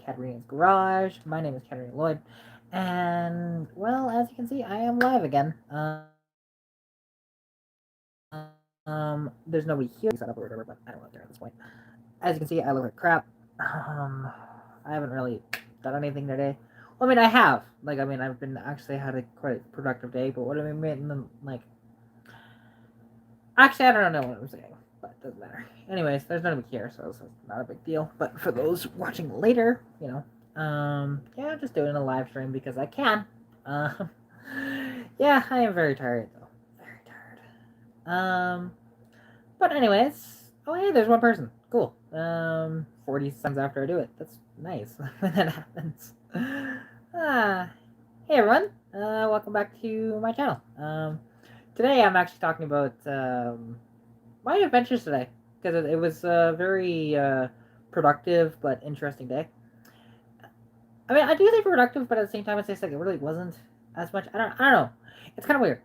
Katarina's Garage. My name is Katarina Lloyd, and well, as you can see, I am live again. There's nobody here. Set up or whatever, but I don't really care at this point. As you can see, I look like crap. I haven't really done anything today. Well, I mean, I have. I've been actually had a quite productive day, but what I mean, actually, I don't know what I'm saying, but it doesn't matter. Anyways, there's nobody here, so it's not a big deal. But for those watching later, yeah, I'm just doing a live stream because I can. Um, yeah, I am very tired though, very tired. But anyways, oh hey, there's one person. Cool. 40 seconds after I do it. That's nice when that happens. Ah, hey everyone. Welcome back to my channel. Today I'm actually talking about my adventures today because it was a very productive but interesting day. I mean, I do say productive, but at the same time, it's just like it really wasn't as much. I don't know. It's kind of weird.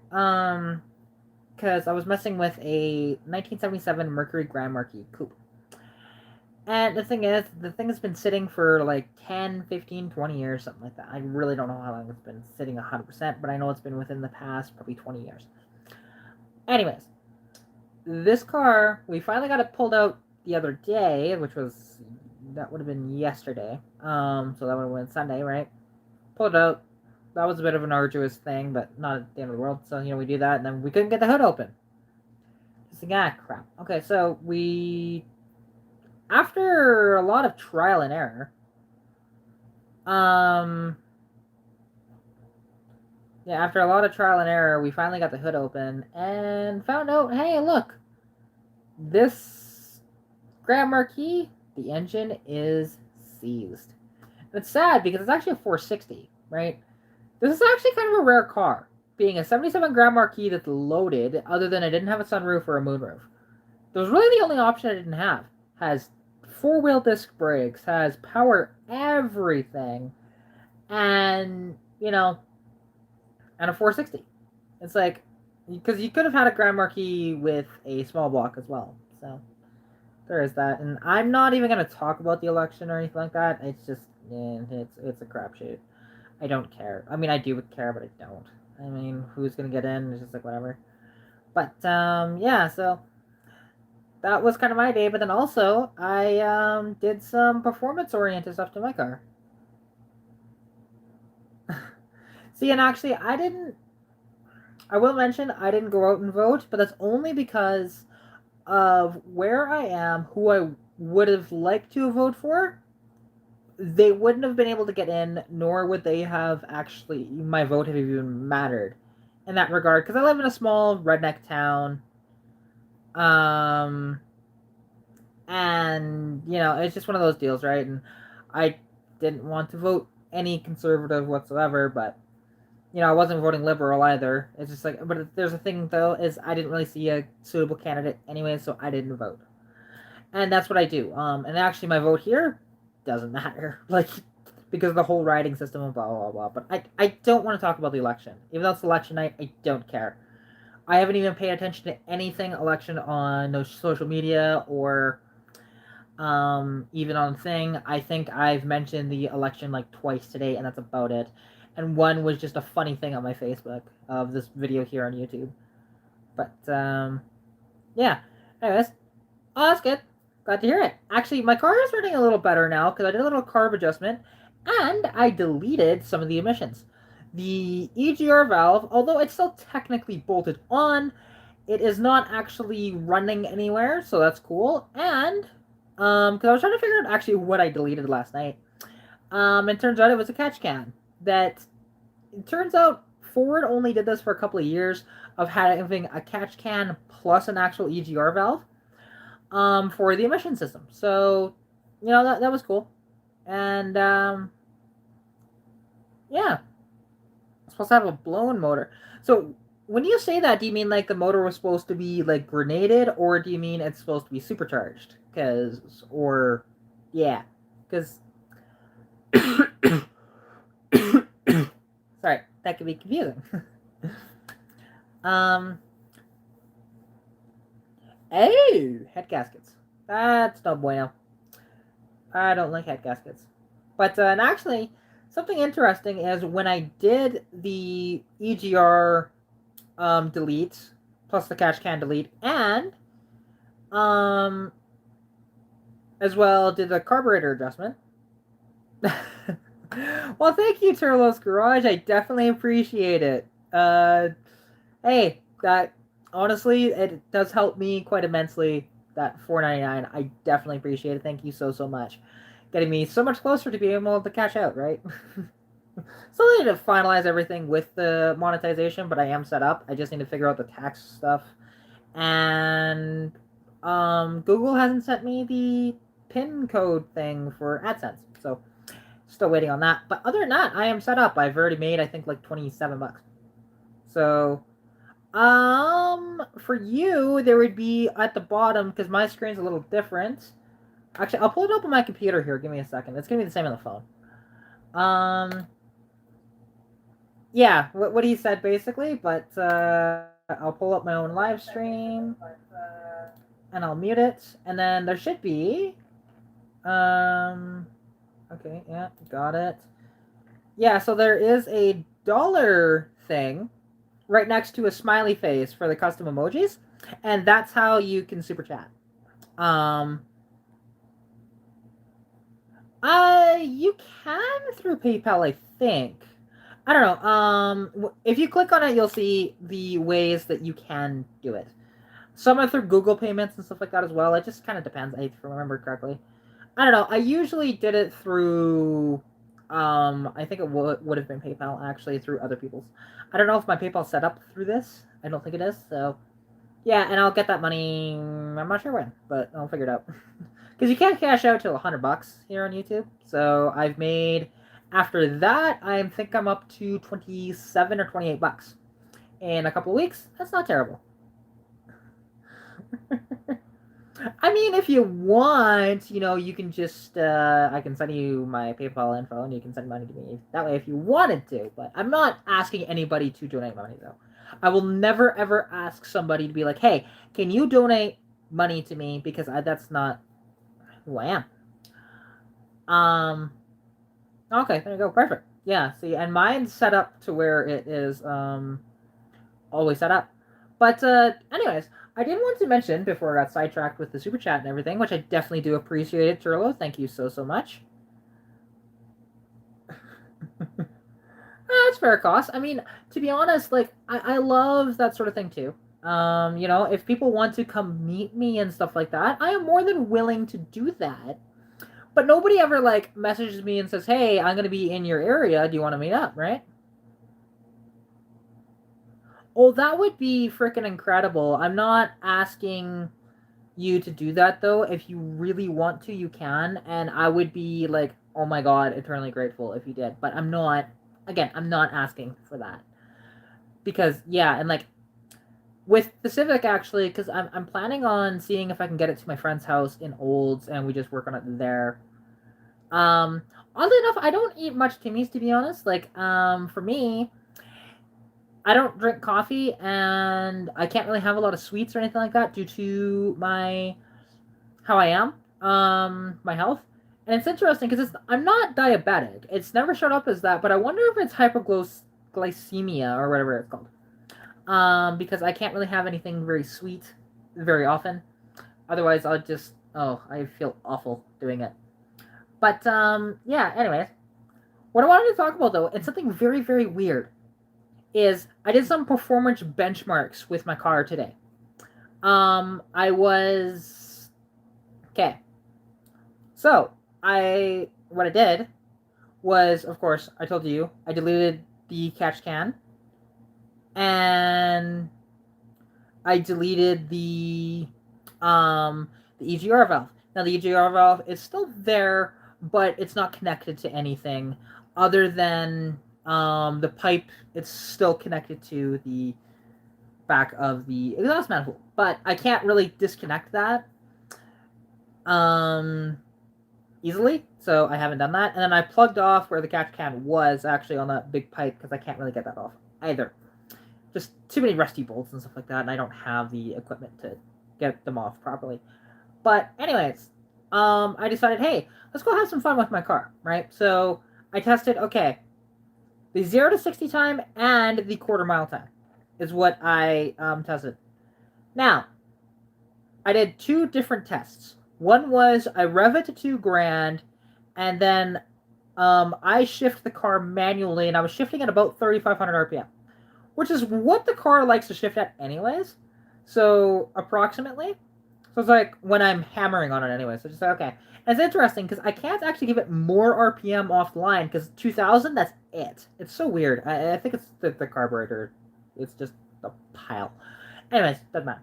Because I was messing with a 1977 Mercury Grand Marquis Coupe. And the thing is, the thing has been sitting for like 10, 15, 20 years, something like that. I really don't know how long it's been sitting 100%, but I know it's been within the past probably 20 years. Anyways, this car, we finally got it pulled out the other day, that would have been yesterday. So that would have been Sunday, right? Pulled it out. That was a bit of an arduous thing, but not at the end of the world. So, we do that, and then we couldn't get the hood open. Just like, crap. Okay, so after a lot of trial and error, after a lot of trial and error, we finally got the hood open and found out, hey, look, this Grand Marquis, the engine is seized. And it's sad because it's actually a 460, right? This is actually kind of a rare car, being a 77 Grand Marquis that's loaded, other than it didn't have a sunroof or a moonroof. That was really the only option I didn't have. Has four-wheel disc brakes, has power everything, and, and a 460. It's like, because you could have had a Grand Marquis with a small block as well. So, there is that. And I'm not even going to talk about the election or anything like that. It's just, it's a crapshoot. I don't care. I mean, I do care, but I don't. I mean, who's going to get in? It's just like, whatever. But, yeah, so that was kind of my day. But then also, I did some performance-oriented stuff to my car. See, and actually, I will mention I didn't go out and vote, but that's only because of where I am, who I would have liked to vote for. They wouldn't have been able to get in, nor would they have actually, my vote have even mattered in that regard, because I live in a small redneck town. And, it's just one of those deals, right? And I didn't want to vote any conservative whatsoever, but I wasn't voting liberal either. It's just like, but there's a thing though, is I didn't really see a suitable candidate anyway, so I didn't vote. And that's what I do. And actually, my vote here doesn't matter, like, because of the whole writing system and blah blah blah. But I don't want to talk about the election, even though it's election night. I don't care. I haven't even paid attention to anything election on no social media or even on thing. I think I've mentioned the election like twice today, and that's about it. And one was just a funny thing on my Facebook of this video here on YouTube. But yeah. Anyways, oh, that's good. Glad to hear it. Actually, my car is running a little better now because I did a little carb adjustment, and I deleted some of the emissions. The EGR valve, although it's still technically bolted on, it is not actually running anywhere, so that's cool. And because I was trying to figure out actually what I deleted last night. It turns out it was a catch can. That it turns out Ford only did this for a couple of years of having a catch can plus an actual EGR valve for the emission system. So, that was cool. And yeah, it's supposed to have a blown motor. So when you say that, do you mean like the motor was supposed to be like grenaded, or do you mean it's supposed to be supercharged? Yeah, because sorry, that could be confusing. um, oh, head gaskets. That's no bueno. I don't like head gaskets. But and actually, something interesting is when I did the EGR delete plus the catch can delete and um as well did the carburetor adjustment. Well, thank you, Turlo's Garage. I definitely appreciate it. Hey, that honestly, it does help me quite immensely. That $4.99, I definitely appreciate it. Thank you so much, getting me so much closer to being able to cash out. Right. Still need to finalize everything with the monetization, but I am set up. I just need to figure out the tax stuff, and Google hasn't sent me the PIN code thing for AdSense, so still waiting on that. But other than that, I am set up. I've already made I think like $27. So for you, there would be at the bottom because my screen's a little different. Actually, I'll pull it up on my computer here. Give me a second. It's gonna be the same on the phone. Yeah, what he said basically, but I'll pull up my own live stream and I'll mute it, and then there should be. Okay, yeah, got it. Yeah, so there is a dollar thing right next to a smiley face for the custom emojis, and that's how you can super chat. You can through PayPal, I think. I don't know. If you click on it, you'll see the ways that you can do it. Some are through Google payments and stuff like that as well. It just kind of depends, if I remember correctly. I don't know. I usually did it through. I think it would have been PayPal actually through other people's. I don't know if my PayPal's set up through this. I don't think it is. So, yeah, and I'll get that money. I'm not sure when, but I'll figure it out. Because you can't cash out till $100 here on YouTube. So I've made. After that, I think I'm up to 27 or $28 in a couple of weeks. That's not terrible. I mean, if you want, you can just, I can send you my PayPal info and you can send money to me that way if you wanted to, but I'm not asking anybody to donate money, though. I will never, ever ask somebody to be like, hey, can you donate money to me? Because that's not who I am. Okay, there you go. Perfect. Yeah, see, and mine's set up to where it is, always set up. But, anyways, I did want to mention before I got sidetracked with the super chat and everything, which I definitely do appreciate it, Turlo. Thank you so much. That's fair cost. I mean, to be honest, like I love that sort of thing too. If people want to come meet me and stuff like that, I am more than willing to do that. But nobody ever like messages me and says, "Hey, I'm gonna be in your area. Do you want to meet up?" Right? Oh, that would be freaking incredible. I'm not asking you to do that though. If you really want to, you can, and I would be like, oh my god, eternally grateful if you did. But I'm not. Again, I'm not asking for that because yeah, and like with the Civic actually, because I'm planning on seeing if I can get it to my friend's house in Olds, and we just work on it there. Oddly enough, I don't eat much Timmy's to be honest. Like, for me, I don't drink coffee, and I can't really have a lot of sweets or anything like that due to my how I am, my health. And it's interesting because I'm not diabetic. It's never showed up as that, but I wonder if it's hyperglycemia or whatever it's called. Because I can't really have anything very sweet very often. Otherwise, I feel awful doing it. But yeah. Anyways, what I wanted to talk about though, and something very very weird, is I did some performance benchmarks with my car today. I was okay. So what I did was, of course, I told you I deleted the catch can, and I deleted the EGR valve. Now the EGR valve is still there, but it's not connected to anything other than the pipe. It's still connected to the back of the exhaust manifold, but I can't really disconnect that easily, so I haven't done that. And then I plugged off where the catch can was actually on that big pipe because I can't really get that off either. Just too many rusty bolts and stuff like that, and I don't have the equipment to get them off properly. But anyways, I decided, hey, let's go have some fun with my car, right? So I tested, okay, the 0 to 60 time and the quarter mile time is what I tested. Now, I did two different tests. One was I rev it to 2 grand, and then I shift the car manually, and I was shifting at about 3,500 RPM, which is what the car likes to shift at anyways. So approximately. So it's like when I'm hammering on it anyway. So just like, okay. And it's interesting because I can't actually give it more RPM off the line because 2,000, that's it. It's so weird. I think it's the carburetor. It's just a pile. Anyways, doesn't matter.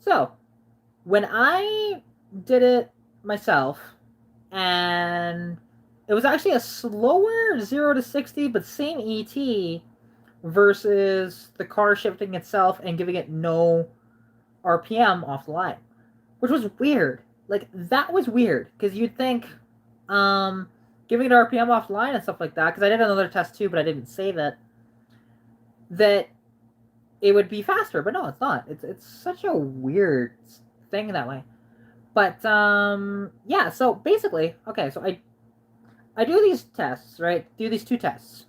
So when I did it myself, and it was actually a slower 0 to 60, but same ET versus the car shifting itself and giving it no RPM off the line, which was weird. Like, that was weird, because you'd think giving it RPM off the line and stuff like that, because I did another test too, but I didn't save it, that it would be faster, but no, it's not. It's such a weird thing that way. But yeah, so basically, okay, so I do these tests, right? Do these two tests.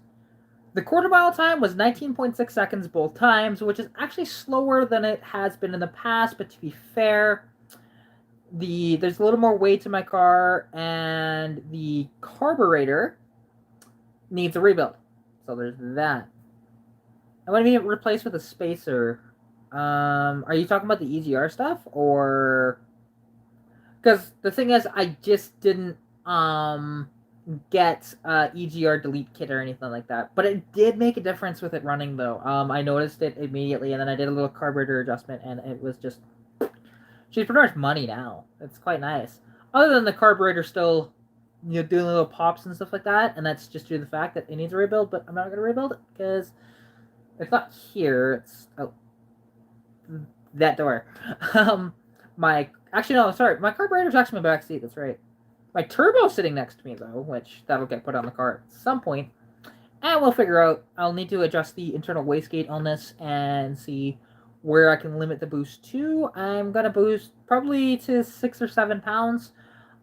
The quarter mile time was 19.6 seconds both times, which is actually slower than it has been in the past, but to be fair, there's a little more weight to my car, and the carburetor needs a rebuild. So there's that. I want to be replaced with a spacer. Are you talking about the EGR stuff, or because the thing is, I just didn't get EGR delete kit or anything like that, but it did make a difference with it running though. I noticed it immediately, and then I did a little carburetor adjustment, and it was just, she's pretty much money now. It's quite nice. Other than the carburetor still, doing little pops and stuff like that, and that's just due to the fact that it needs a rebuild. But I'm not gonna rebuild it because it's not here. It's that door. My actually no, sorry, my carburetor's actually in my back seat. That's right. My turbo's sitting next to me though, which that'll get put on the car at some point, and we'll figure out. I'll need to adjust the internal wastegate on this and see where I can limit the boost to. I'm gonna boost probably to 6 or 7 pounds.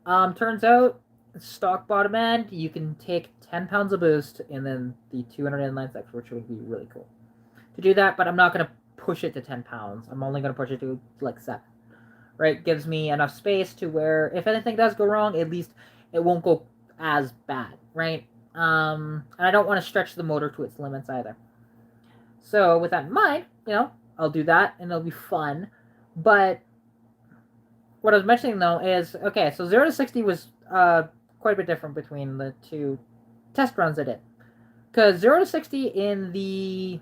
Turns out stock bottom end you can take 10 pounds of boost and then the 200 inline section, which would be really cool to do that. But I'm not gonna push it to 10 pounds. I'm only gonna push it to like 7. Right, gives me enough space to where if anything does go wrong, at least it won't go as bad, right? And I don't want to stretch the motor to its limits either. So with that in mind, I'll do that and it'll be fun. But what I was mentioning though is, okay, so 0 to 60 was quite a bit different between the two test runs I did. Because 0 to 60 in the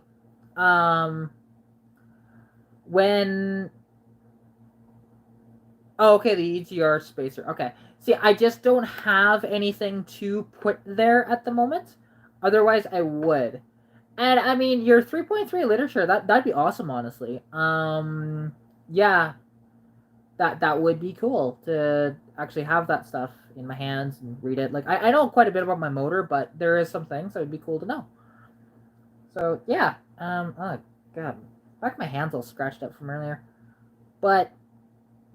when oh, okay, the EGR spacer. Okay. See, I just don't have anything to put there at the moment. Otherwise, I would. And I mean, your 3.3 literature, that'd be awesome, honestly. Yeah, that would be cool to actually have that stuff in my hands and read it. Like, I know quite a bit about my motor, but there is some things that would be cool to know. So yeah. Oh god, back of my hands all scratched up from earlier. But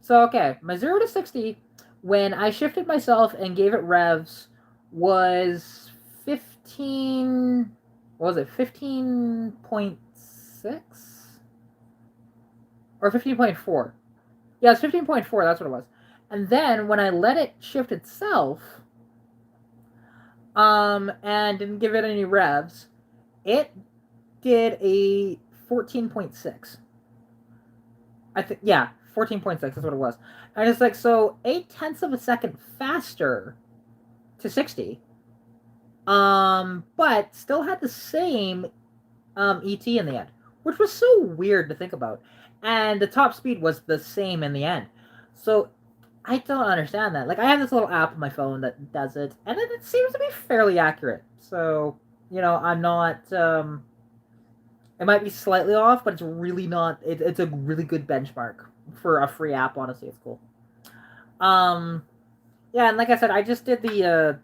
so, okay, my 0 to 60, when I shifted myself and gave it revs, was 15... What was it? 15.6? Or 15.4. Yeah, it's 15.4, that's what it was. And then, when I let it shift itself, and didn't give it any revs, it did a 14.6. I think, yeah, 14.6, that's what it was. And it's like, so 0.8 of a second faster to 60. But still had the same ET in the end, which was so weird to think about. And the top speed was the same in the end. So I don't understand that. Like, I have this little app on my phone that does it, and it seems to be fairly accurate. So, I'm not it might be slightly off, but it's really not. It's a really good benchmark for a free app. Honestly, it's cool. Yeah, and like I said, I just did the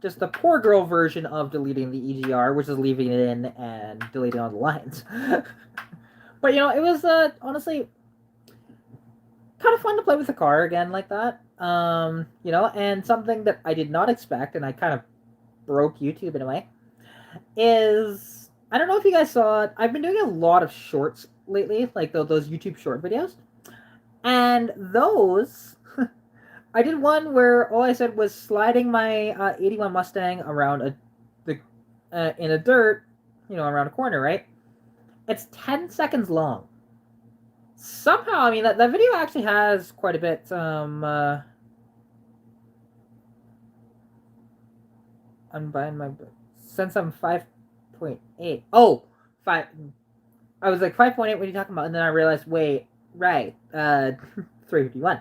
just the poor girl version of deleting the EGR, which is leaving it in and deleting all the lines. But it was honestly kind of fun to play with a car again like that. You know, and something that I did not expect, and I kind of broke YouTube in a way, is I don't know if you guys saw it. I've been doing a lot of shorts lately, like those YouTube short videos, and those I did one where all I said was sliding my 81 Mustang around the in a dirt, you know, around a corner, right? It's 10 seconds long. Somehow, I mean, that video actually has quite a bit. I'm buying my since I'm 5.8. Oh, 5. I was like 5.8. What are you talking about? And then I realized, wait, right, 351.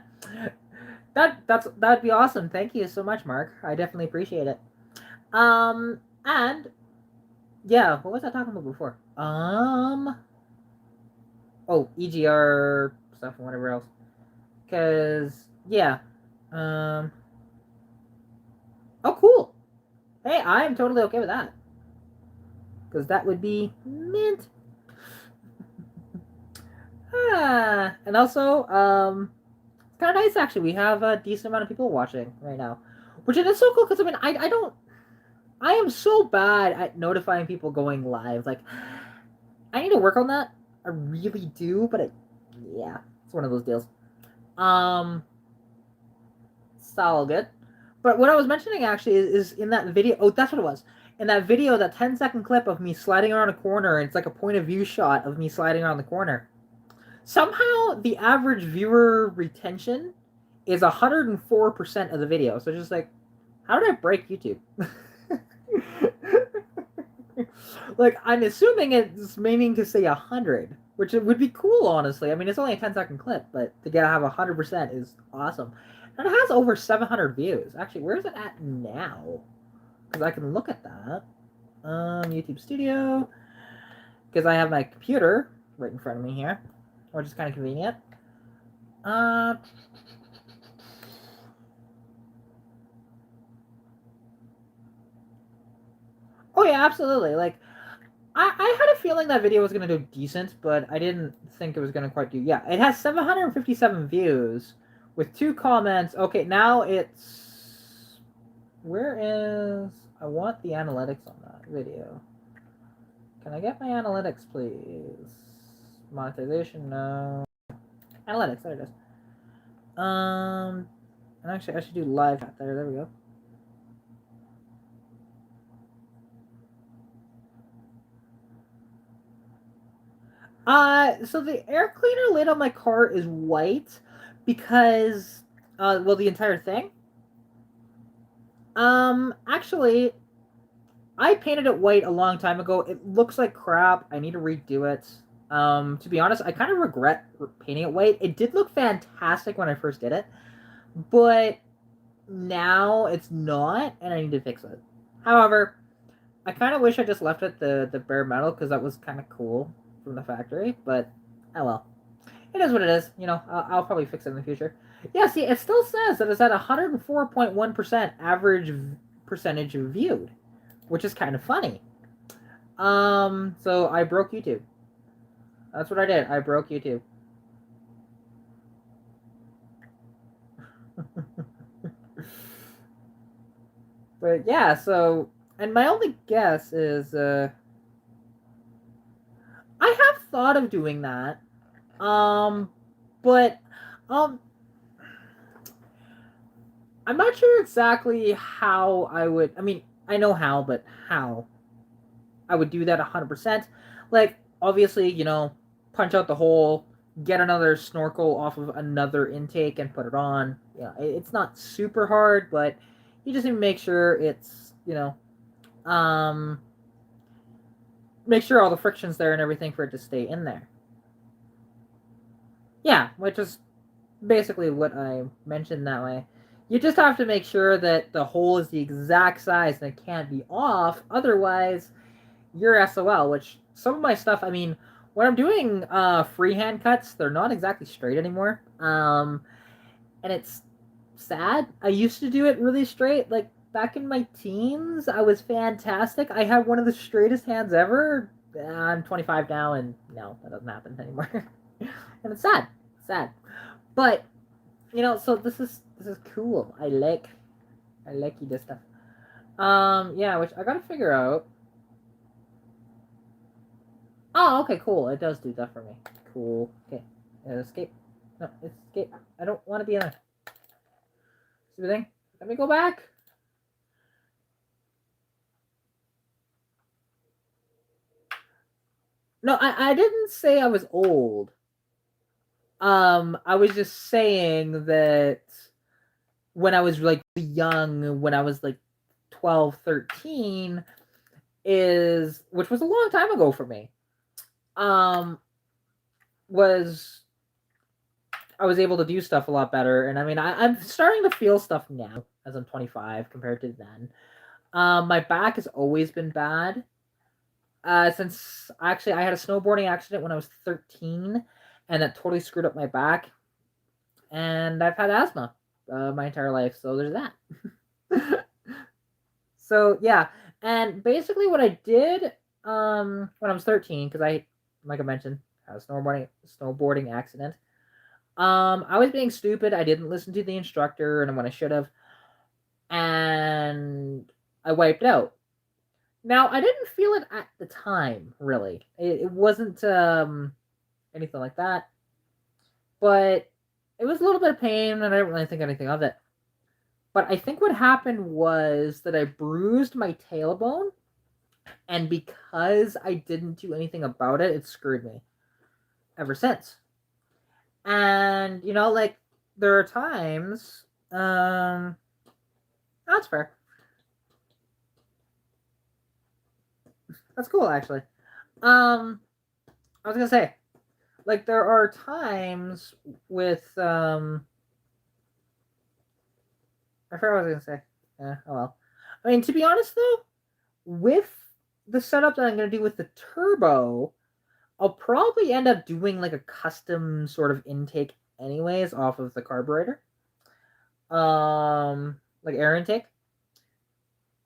That'd be awesome. Thank you so much, Mark. I definitely appreciate it. And yeah, what was I talking about before? Oh, EGR stuff and whatever else. Cause yeah, um, oh cool. Hey, I'm totally okay with that. Cause that would be mint. And also, it's kind of nice actually. We have a decent amount of people watching right now, which is so cool. Cause I mean, I don't. I am so bad at notifying people going live. Like, I need to work on that. I really do, but yeah, it's one of those deals. It's all good. But what I was mentioning actually is in that video. Oh, that's what it was. In that video, that 10-second clip of me sliding around a corner, it's like a point of view shot of me sliding around the corner. Somehow, the average viewer retention is 104% of the video. So just like, how did I break YouTube? Like, I'm assuming it's meaning to say 100, which it would be cool, honestly. I mean, it's only a 10-second clip, but to get have 100% is awesome. And it has over 700 views. Actually, where's it at now? Because I can look at that. YouTube Studio. Because I have my computer right in front of me here, which is kind of convenient. Oh yeah, absolutely. Like, I had a feeling that video was gonna do decent, but I didn't think it was gonna quite do. Yeah, it has 757 views with 2 comments. Okay, now it's where is I want the analytics on that video. Can I get my analytics, please? Monetization, no. Analytics, there it is. And actually, I should do live chat there. There we go. So the air cleaner lid on my car is white because, well, the entire thing. Actually, I painted it white a long time ago. It looks like crap. I need to redo it. To be honest, I kind of regret painting it white. It did look fantastic when I first did it, but now it's not, and I need to fix it. However, I kind of wish I just left it the bare metal because that was kind of cool from the factory. But oh well, it is what it is. You know, I'll probably fix it in the future. Yeah, see, it still says that it's at 104.1% average percentage viewed, which is kind of funny. So I broke YouTube. That's what I did. I broke YouTube. But yeah, so and my only guess is I have thought of doing that. But um I'm not sure exactly how I would. I mean, I know how, but how I would do that 100%. Like, obviously, you know, punch out the hole, get another snorkel off of another intake, and put it on. Yeah, it's not super hard, but you just need to make sure it's, you know, make sure all the friction's there and everything for it to stay in there. Yeah, which is basically what I mentioned that way. You just have to make sure that the hole is the exact size and it can't be off. Otherwise, you're SOL, which some of my stuff, I mean, when I'm doing freehand cuts, they're not exactly straight anymore. And it's sad. I used to do it really straight. Like, back in my teens, I was fantastic. I had one of the straightest hands ever. I'm 25 now, and no, that doesn't happen anymore. And it's sad. Sad. But So this is cool. I like this stuff. Yeah, which I gotta figure out. Oh, okay, cool. It does do that for me. Cool. Okay. Escape. No, escape. I don't want to be in there. Stupid thing. Let me go back. No, I didn't say I was old. I was just saying that when I was like young, when I was like 12, 13, which was a long time ago for me. Was I was able to do stuff a lot better, and I mean, I'm starting to feel stuff now as I'm 25 compared to then. My back has always been bad. Since actually I had a snowboarding accident when I was 13, and that totally screwed up my back. And I've had asthma my entire life, so there's that. So yeah, and basically what I did when I was 13, because like I mentioned, had a snowboarding accident. I was being stupid. I didn't listen to the instructor, and when I should have, and I wiped out. Now I didn't feel it at the time, really. It wasn't anything like that, but it was a little bit of pain, and I didn't really think anything of it. But I think what happened was that I bruised my tailbone, and because I didn't do anything about it, it screwed me ever since. And like there are times, that's fair. That's cool, actually. I was gonna say, like, there are times with I forgot what I was gonna say. Yeah, oh well. I mean, to be honest though, with the setup that I'm gonna do with the turbo, I'll probably end up doing like a custom sort of intake anyways off of the carburetor. Like air intake.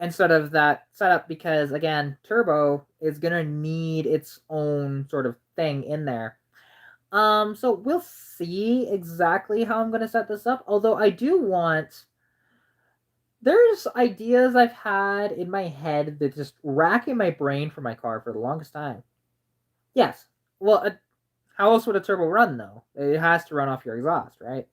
Instead of that setup, because again, turbo is gonna need its own sort of thing in there. So we'll see exactly how I'm gonna set this up. Although I do want, there's ideas I've had in my head that just rack in my brain for my car for the longest time. Yes. Well, how else would a turbo run though? It has to run off your exhaust, right?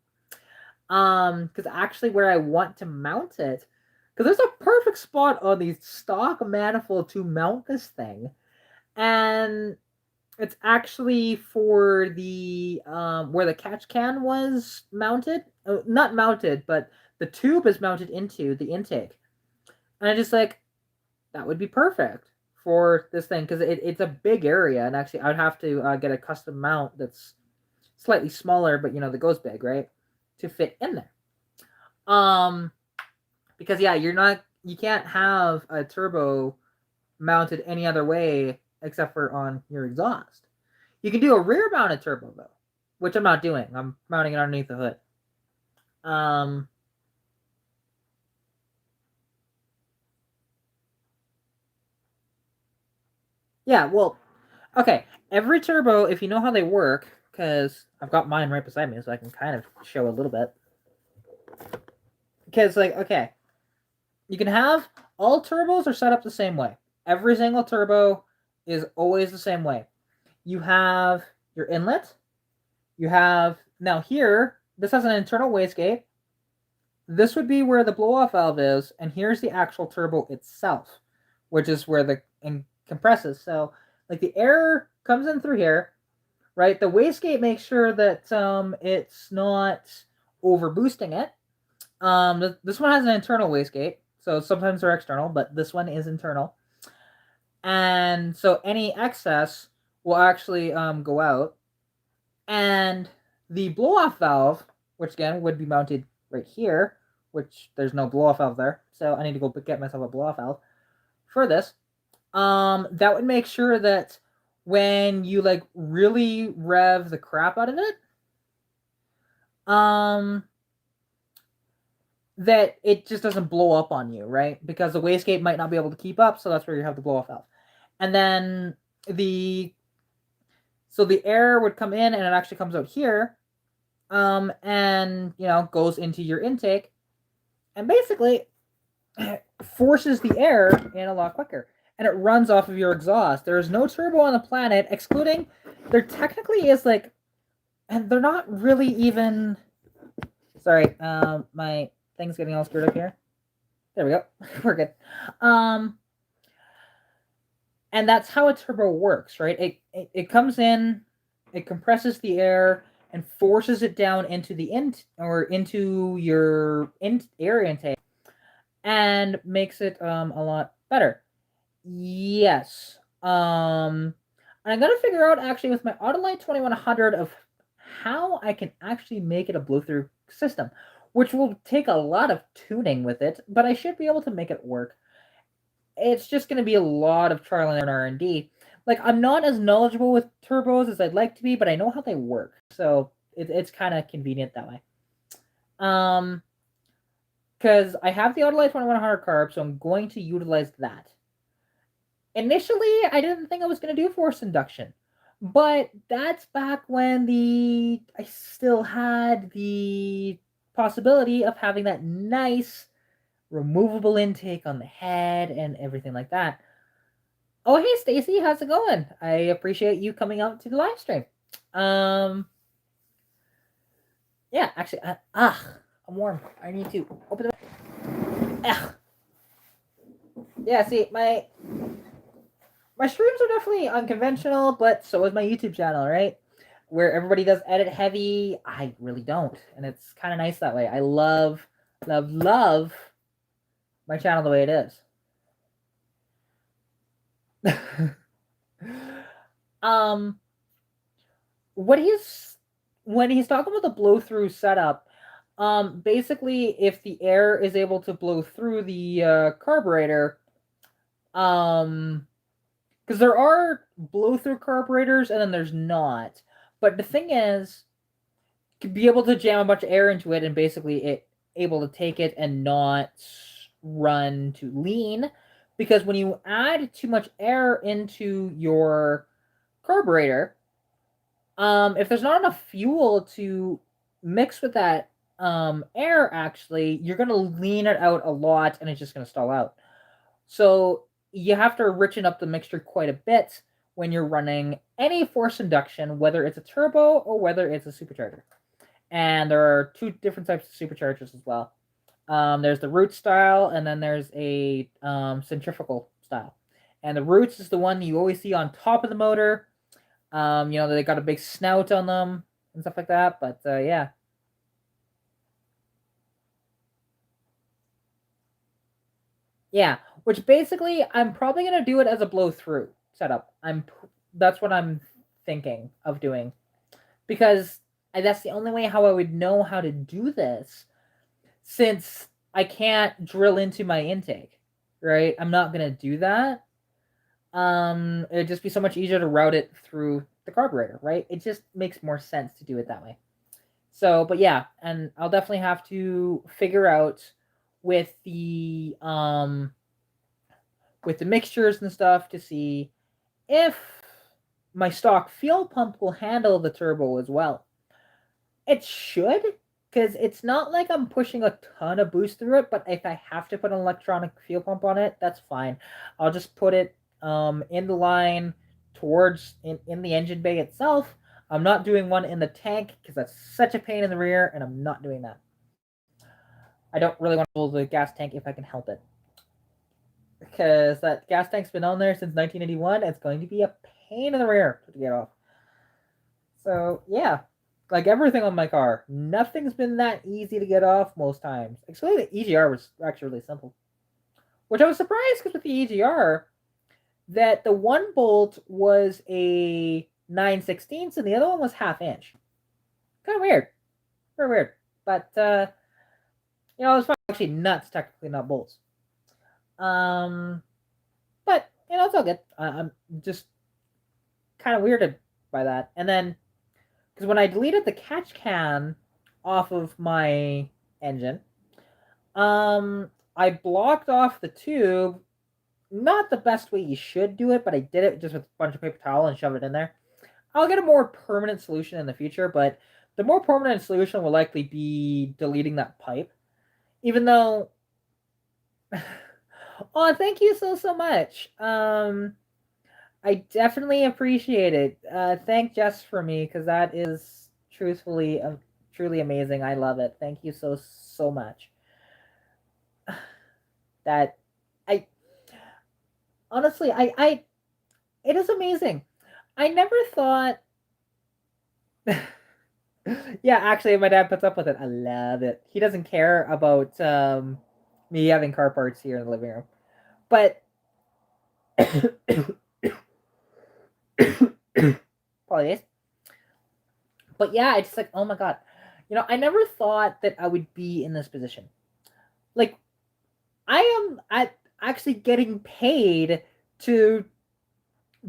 Because actually, where I want to mount it, because there's a perfect spot on the stock manifold to mount this thing, and it's actually for the where the catch can was mounted, not mounted, but the tube is mounted into the intake, and I just like that would be perfect for this thing because it's a big area, and actually I'd have to get a custom mount that's slightly smaller, but that goes big, right, to fit in there. Because yeah, you can't have a turbo mounted any other way except for on your exhaust. You can do a rear mounted turbo though, which I'm not doing. I'm mounting it underneath the hood. Um, yeah, well, okay. Every turbo, if you know how they work, because I've got mine right beside me, so I can kind of show a little bit. Because like, okay, you can have all turbos are set up the same way. Every single turbo is always the same way. You have your inlet. You have now here. This has an internal wastegate. This would be where the blow-off valve is, and here's the actual turbo itself, which is where the compresses. So, like the air comes in through here, right? The wastegate makes sure that it's not over boosting it. This one has an internal wastegate, so sometimes they're external, but this one is internal. And so any excess will actually go out. And the blow-off valve, which again would be mounted right here, which there's no blow-off valve there, so I need to go get myself a blow-off valve for this. That would make sure that when you like really rev the crap out of it, that it just doesn't blow up on you, right? Because the wastegate might not be able to keep up, so that's where you have the blow-off valve. And then the air would come in and it actually comes out here. and goes into your intake, and basically forces the air in a lot quicker, and it runs off of your exhaust. There is no turbo on the planet, excluding there technically is like, and they're not really even. Sorry, my thing's getting all screwed up here. There we go. We're good. And that's how a turbo works, right? It comes in, it compresses the air and forces it down into the into your air intake, and makes it a lot better. Yes. I'm gonna figure out actually with my Autolite 2100 of how I can actually make it a blow-through system, which will take a lot of tuning with it, but I should be able to make it work. It's just going to be a lot of trial and R&D. Like, I'm not as knowledgeable with turbos as I'd like to be, but I know how they work, so it's kind of convenient that way. Because I have the Autolite 2100 carb, so I'm going to utilize that. Initially, I didn't think I was going to do forced induction, but that's back when I still had the possibility of having that nice removable intake on the head and everything like that. Oh, hey, Stacy, how's it going? I appreciate you coming out to the live stream. Yeah, actually, I'm warm. I need to open the. Yeah, see, my streams are definitely unconventional, but so is my YouTube channel, right? Where everybody does edit heavy, I really don't, and it's kind of nice that way. I love my channel the way it is. What when he's talking about the blow through setup, basically if the air is able to blow through the carburetor, because there are blow through carburetors and then there's not. But the thing is, to be able to jam a bunch of air into it and basically it able to take it and not run too lean, because when you add too much air into your carburetor, if there's not enough fuel to mix with that air, actually, you're going to lean it out a lot and it's just going to stall out. So you have to richen up the mixture quite a bit when you're running any forced induction, whether it's a turbo or whether it's a supercharger. And there are two different types of superchargers as well. There's the root style, and then there's a centrifugal style. And the roots is the one you always see on top of the motor. They got a big snout on them and stuff like that. But yeah. Yeah, which basically I'm probably gonna do it as a blow through setup. That's what I'm thinking of doing, because that's the only way how I would know how to do this, since I can't drill into my intake, right? I'm not gonna do that. It'd just be so much easier to route it through the carburetor, right? It just makes more sense to do it that way. So, but yeah, and I'll definitely have to figure out with the mixtures and stuff to see if my stock fuel pump will handle the turbo as well. It should, because it's not like I'm pushing a ton of boost through it, but if I have to put an electronic fuel pump on it, that's fine. I'll just put it in the line towards in the engine bay itself. I'm not doing one in the tank because that's such a pain in the rear, and I'm not doing that. I don't really want to pull the gas tank if I can help it, because that gas tank's been on there since 1981. It's going to be a pain in the rear to get off. So yeah, like everything on my car, nothing's been that easy to get off most times. Actually, the EGR was actually really simple, which I was surprised, because with the EGR, that the one bolt was a 9/16 and the other one was 1/2 inch. Kind of weird. Very weird. But it was actually nuts, technically not bolts. But it's all good. I'm just kind of weirded by that. And then, because when I deleted the catch can off of my engine, I blocked off the tube. Not the best way you should do it, but I did it just with a bunch of paper towel and shove it in there. I'll get a more permanent solution in the future, but the more permanent solution will likely be deleting that pipe. Even though, oh, thank you so much. I definitely appreciate it. Thank Jess for me because that is truthfully truly amazing. I love it. Thank you so much. That I honestly I it is amazing. I never thought. Yeah, actually, my dad puts up with it. I love it. He doesn't care about me having car parts here in the living room, but apologies. But yeah, it's like, oh my god, I never thought that I would be in this position. Like, I actually getting paid to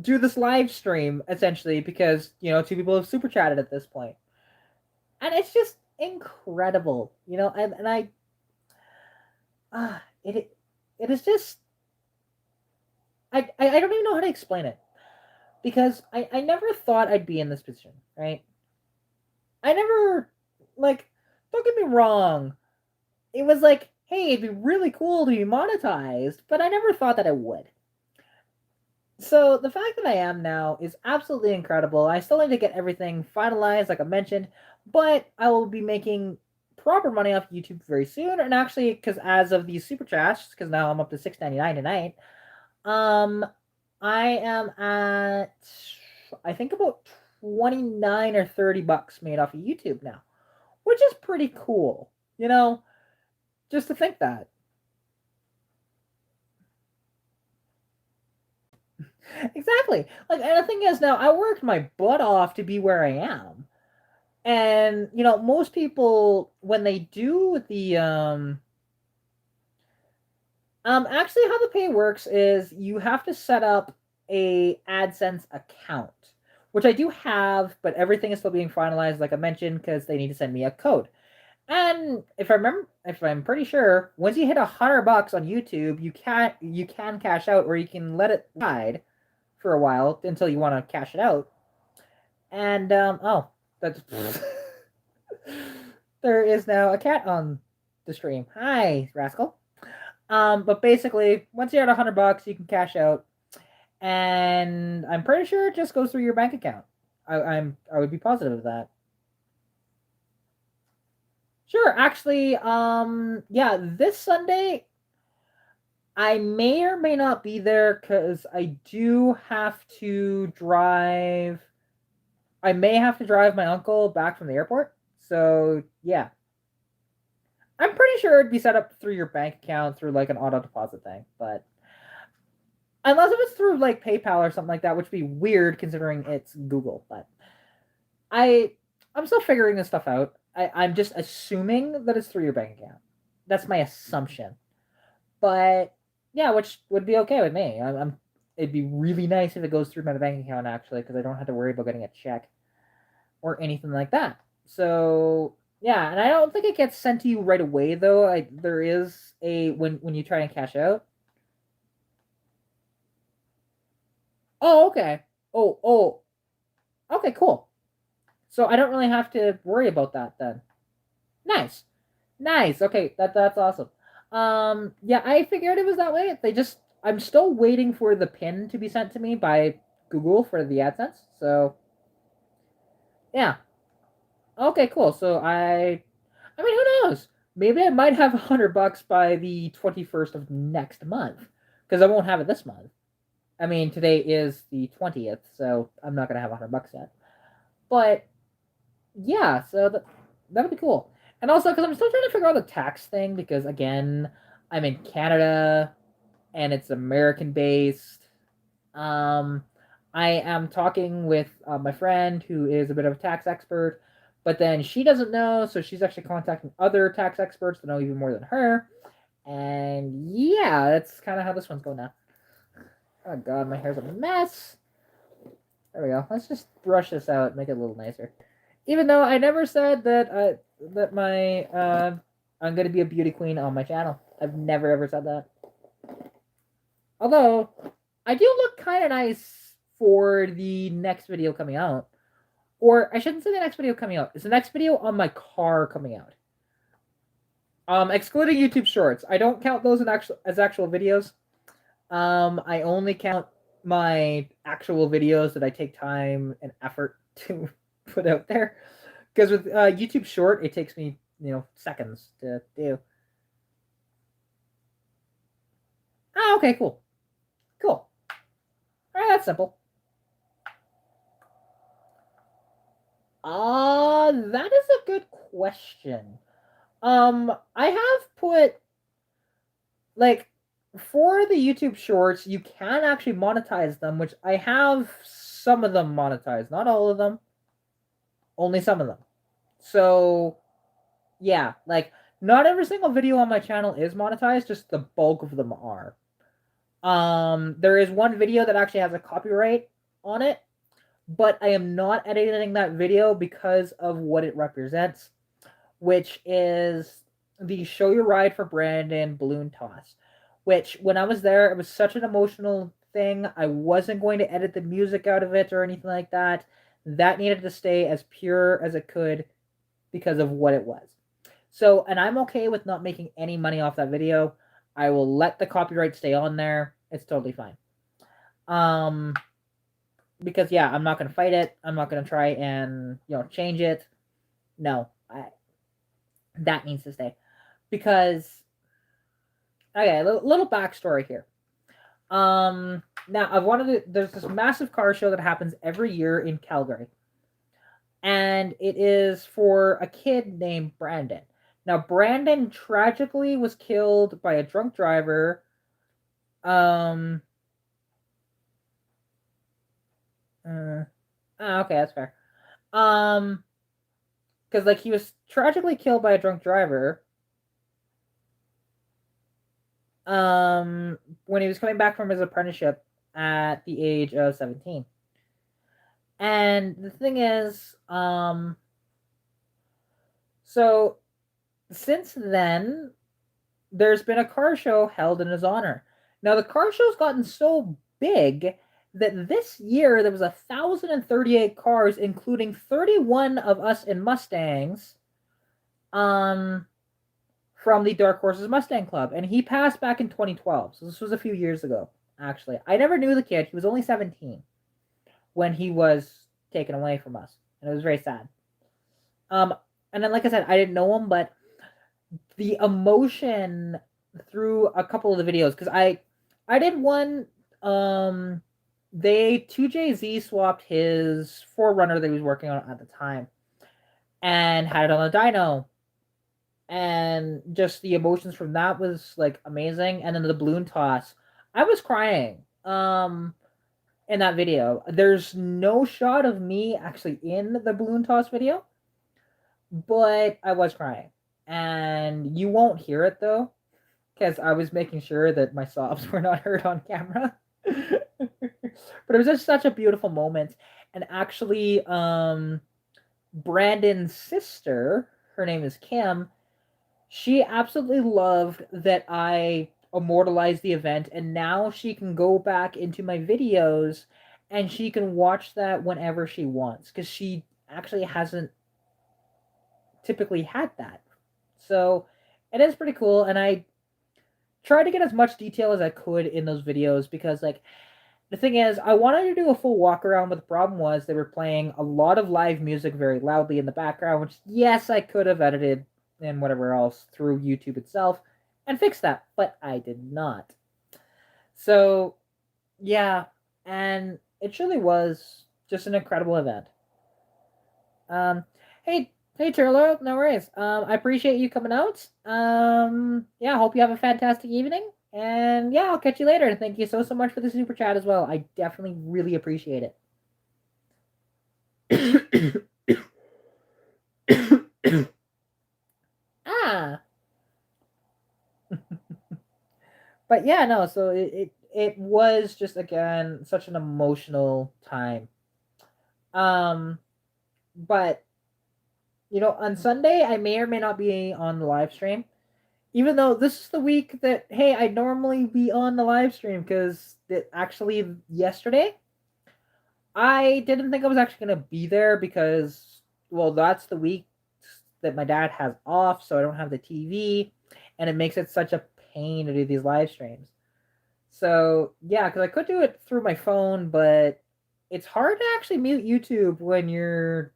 do this live stream essentially because two people have super chatted at this point, and it's just incredible, and I it is just I don't even know how to explain it because I never thought I'd be in this position, right? I never, like, don't get me wrong. It was like, hey, it'd be really cool to be monetized, but I never thought that I would. So the fact that I am now is absolutely incredible. I still need to get everything finalized, like I mentioned, but I will be making proper money off YouTube very soon. And actually, because as of these super chats, because now I'm up to $6.99 tonight, I am at I think about 29 or $30 made off of YouTube now, which is pretty cool. Just to think that. Exactly. Like, and the thing is, now I worked my butt off to be where I am, and most people when they do the actually how the pay works is you have to set up a AdSense account, which I do have, but everything is still being finalized, like I mentioned, because they need to send me a code. And if I'm pretty sure, once you hit $100 on YouTube, you can cash out, or you can let it ride for a while until you want to cash it out. And oh, that's there is now a cat on the stream. Hi, rascal. But basically, once you're at $100, you can cash out, and I'm pretty sure it just goes through your bank account. I would be positive of that. Sure, actually, yeah, this Sunday I may or may not be there because I do have to drive. I may have to drive my uncle back from the airport. So yeah, I'm pretty sure it'd be set up through your bank account through like an auto deposit thing, but unless if it's through like PayPal or something like that, which would be weird considering it's Google. But I I'm still figuring this stuff out. I'm just assuming that it's through your bank account. That's my assumption. But yeah, which would be okay with me. It'd be really nice if it goes through my bank account actually, because I don't have to worry about getting a check or anything like that. So yeah, and I don't think it gets sent to you right away though. There is a when you try and cash out. Oh, okay. Oh, okay, cool. So I don't really have to worry about that then. Nice, nice. Okay, that's awesome. Yeah, I figured it was that way. I'm still waiting for the pin to be sent to me by Google for the AdSense. So yeah. Okay, cool. So I mean, who knows? Maybe I might have $100 by the 21st of next month, because I won't have it this month. I mean, today is the 20th, so I'm not gonna have $100 yet. But yeah, so that would be cool. And also, because I'm still trying to figure out the tax thing, because again, I'm in Canada and it's American based. Um, I am talking with my friend who is a bit of a tax expert, but then she doesn't know, so she's actually contacting other tax experts that know even more than her. And yeah, that's kind of how this one's going now. Oh god, my hair's a mess. There we go. Let's just brush this out, make it a little nicer. Even though I never said that my I'm gonna be a beauty queen on my channel. I've never ever said that. Although I do look kind of nice for the next video coming out. Or I shouldn't say the next video coming out. It's the next video on my car coming out. Excluding YouTube Shorts. I don't count those as actual videos. I only count my actual videos that I take time and effort to put out there. Because with YouTube Short, it takes me, seconds to do. Oh, okay, cool. Cool. All right, that's simple. That is a good question. I have put, like, for the YouTube Shorts, you can actually monetize them, which I have some of them monetized. Not all of them. Only some of them. So, yeah, like, not every single video on my channel is monetized, just the bulk of them are. There is one video that actually has a copyright on it, but I am not editing that video because of what it represents, which is the Show Your Ride for Brandon balloon toss, which when I was there, it was such an emotional thing. I wasn't going to edit the music out of it or anything like that. That needed to stay as pure as it could because of what it was. So, and I'm okay with not making any money off that video. I will let the copyright stay on there. It's totally fine. Because yeah, I'm not gonna fight it. I'm not gonna try and change it. No, that needs to stay. Because okay, a little backstory here. Now I've wanted to. There's this massive car show that happens every year in Calgary, and it is for a kid named Brandon. Now Brandon tragically was killed by a drunk driver. Okay, that's fair. Because like he was tragically killed by a drunk driver. When he was coming back from his apprenticeship at the age of 17. And the thing is, so since then, there's been a car show held in his honor. Now the car show's gotten so big that this year there was 1,038 cars, including 31 of us in Mustangs, from the Dark Horses Mustang Club, and he passed back in 2012. So this was a few years ago, actually. I never knew the kid. He was only 17 when he was taken away from us, and it was very sad. And then, like I said, I didn't know him, but the emotion through a couple of the videos, because I did one. They 2JZ swapped his 4Runner that he was working on at the time, and had it on a dyno. And just the emotions from that was like amazing. And then the balloon toss, I was crying in that video. There's no shot of me actually in the balloon toss video, but I was crying, and you won't hear it though, because I was making sure that my sobs were not heard on camera. But it was just such a beautiful moment. And actually, Brandon's sister, her name is Kim, she absolutely loved that I immortalized the event, and now she can go back into my videos and she can watch that whenever she wants, because she actually hasn't typically had that. So it is pretty cool, and I tried to get as much detail as I could in those videos, because like the thing is, I wanted to do a full walk around, but the problem was they were playing a lot of live music very loudly in the background, which yes, I could have edited and whatever else through YouTube itself and fix that, but I did not. So yeah, and it truly was just an incredible event. Hey Turlo, no worries. I appreciate you coming out. Yeah, I hope you have a fantastic evening, and yeah, I'll catch you later. And thank you so much for the super chat as well. I definitely really appreciate it. Ah. But yeah, no, so it was just again such an emotional time. But on Sunday I may or may not be on the live stream, even though this is the week that hey, I'd normally be on the live stream, because actually yesterday I didn't think I was actually going to be there because, well, that's the week that my dad has off, so I don't have the TV, and it makes it such a pain to do these live streams. So, yeah, because I could do it through my phone, but it's hard to actually mute YouTube when you're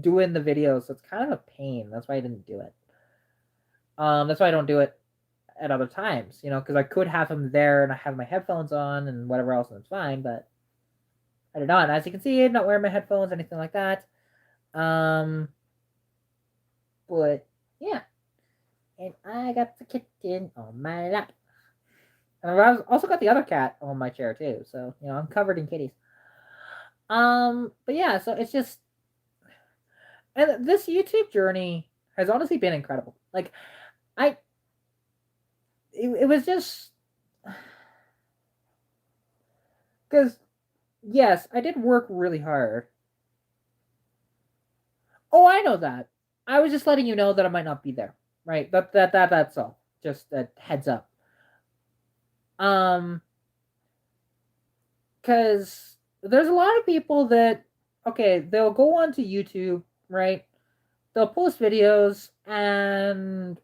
doing the video, so it's kind of a pain. That's why I didn't do it. That's why I don't do it at other times, because I could have him there and I have my headphones on and whatever else, and it's fine, but I don't know. And as you can see, I'm not wearing my headphones, anything like that. But yeah, and I got the kitten on my lap, and I've also got the other cat on my chair too. So I'm covered in kitties. But yeah, so it's just, and this YouTube journey has honestly been incredible. Like, it was just because yes, I did work really hard. Oh, I know that. I was just letting you know that I might not be there. Right. That's all. Just a heads up. Because there's a lot of people that, okay, they'll go onto YouTube, right? They'll post videos and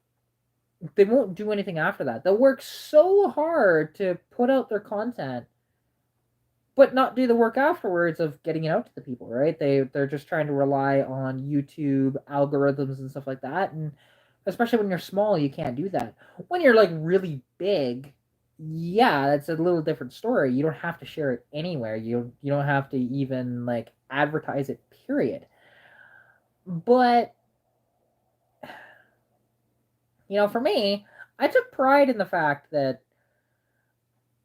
they won't do anything after that. They'll work so hard to put out their content, but not do the work afterwards of getting it out to the people, right? They're just trying to rely on YouTube algorithms and stuff like that, and especially when you're small, you can't do that. When you're like really big, yeah, that's a little different story. You don't have to share it anywhere. You don't have to even like advertise it, period. But for me, I took pride in the fact that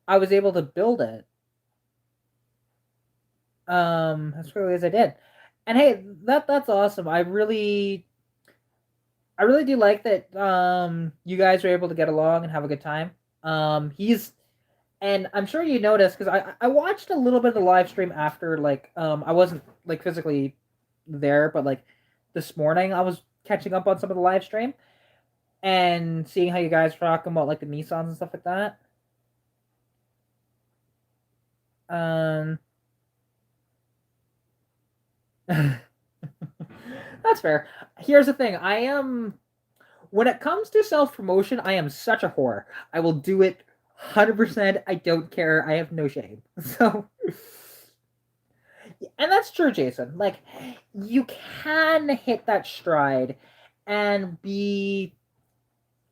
I was able to build it as quickly as I did. And hey, that's awesome. I really do like that you guys were able to get along and have a good time. He's and I'm sure you noticed because I watched a little bit of the live stream after, like, I wasn't like physically there, but like this morning I was catching up on some of the live stream and seeing how you guys were talking about like the Nissans and stuff like that. That's fair. Here's the thing. I am When it comes to self promotion, I am such a whore. I will do it 100%. I don't care. I have no shame. So, and that's true, Jason. Like, you can hit that stride and be,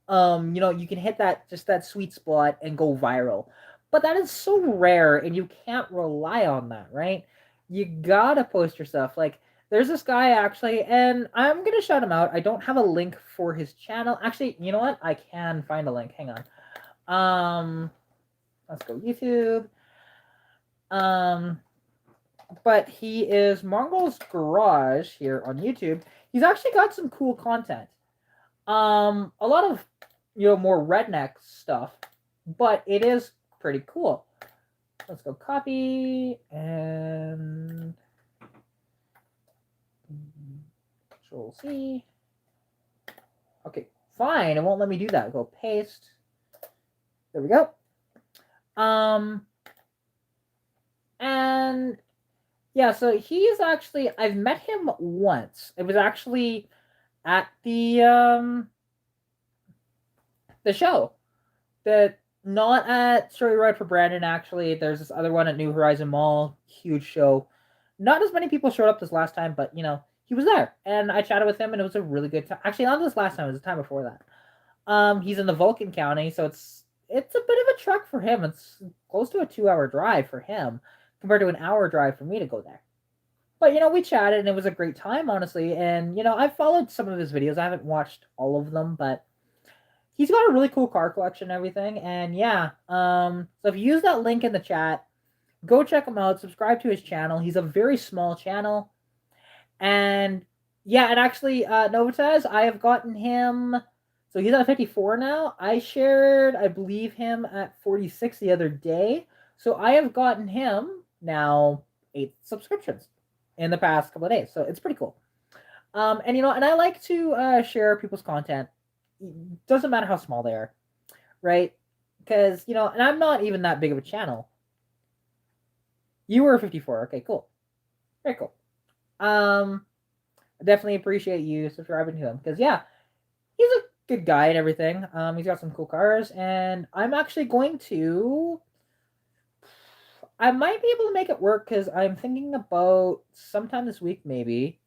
you can hit that sweet spot and go viral. But that is so rare, and you can't rely on that, right? You gotta post your stuff. Like, there's this guy actually, and I'm gonna shout him out. I don't have a link for his channel. Actually, you know what? I can find a link. Hang on. Let's go YouTube. But he is Mongol's Garage here on YouTube. He's actually got some cool content. A lot of more redneck stuff, but it is pretty cool. Let's go copy and Control C. Okay, fine. It won't let me do that. Go paste. There we go. And yeah, so he's actually, I've met him once. It was actually at the show. Not at Story Ride for Brandon, actually. There's this other one at New Horizon Mall. Huge show. Not as many people showed up this last time, but he was there, and I chatted with him, and it was a really good time. Actually, not this last time; it was the time before that. He's in the Vulcan County, so it's a bit of a trek for him. It's close to a 2-hour drive for him, compared to an hour drive for me to go there. But we chatted, and it was a great time, honestly. And I've followed some of his videos. I haven't watched all of them, but he's got a really cool car collection and everything. And yeah, so if you use that link in the chat, go check him out. Subscribe to his channel. He's a very small channel. And yeah, and actually, Novotaz, I have gotten him. So he's at 54 now. I shared, I believe, him at 46 the other day. So I have gotten him now 8 subscriptions in the past couple of days. So it's pretty cool. And and I like to share people's content. Doesn't matter how small they are, right? Because and I'm not even that big of a channel. You were 54. Okay, cool. Very cool. I definitely appreciate you subscribing to him because yeah, he's a good guy and everything. He's got some cool cars, and I'm actually going to. I might be able to make it work because I'm thinking about sometime this week, maybe.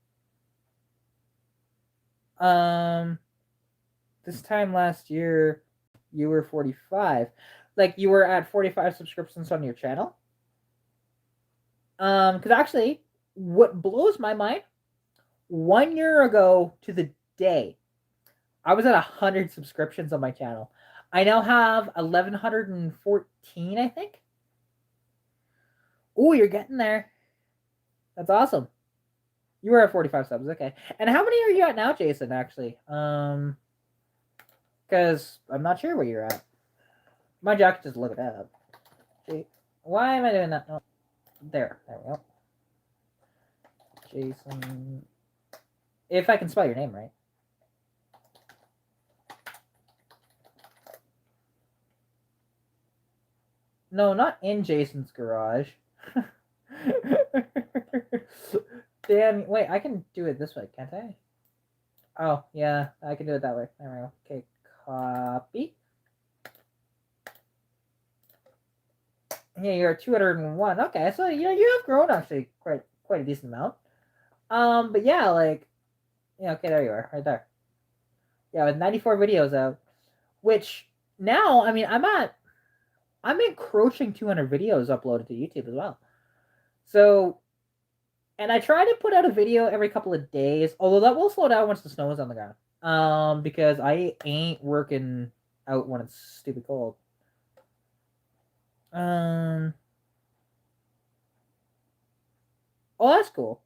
This time last year, you were 45. Like you were at 45 subscriptions on your channel. Because actually, what blows my mind, 1 year ago to the day, I was at 100 subscriptions on my channel. I now have 1,114, I think. Oh, you're getting there. That's awesome. You were at 45 subs, okay. And how many are you at now, Jason, actually? Because I'm not sure where you're at. My I could just look it up. Why am I doing that? Oh, there we go. Jason. If I can spell your name right. No, not in Jason's garage. Damn, wait, I can do it this way, can't I? Oh, yeah, I can do it that way. There we go. Okay, copy. Yeah, you're at 201. Okay, so you have grown actually quite a decent amount. But yeah, like, yeah, okay, there you are, right there. Yeah, with 94 videos out, which now, I mean, I'm encroaching 200 videos uploaded to YouTube as well. So, and I try to put out a video every couple of days, although that will slow down once the snow is on the ground. Because I ain't working out when it's stupid cold. Oh, that's cool.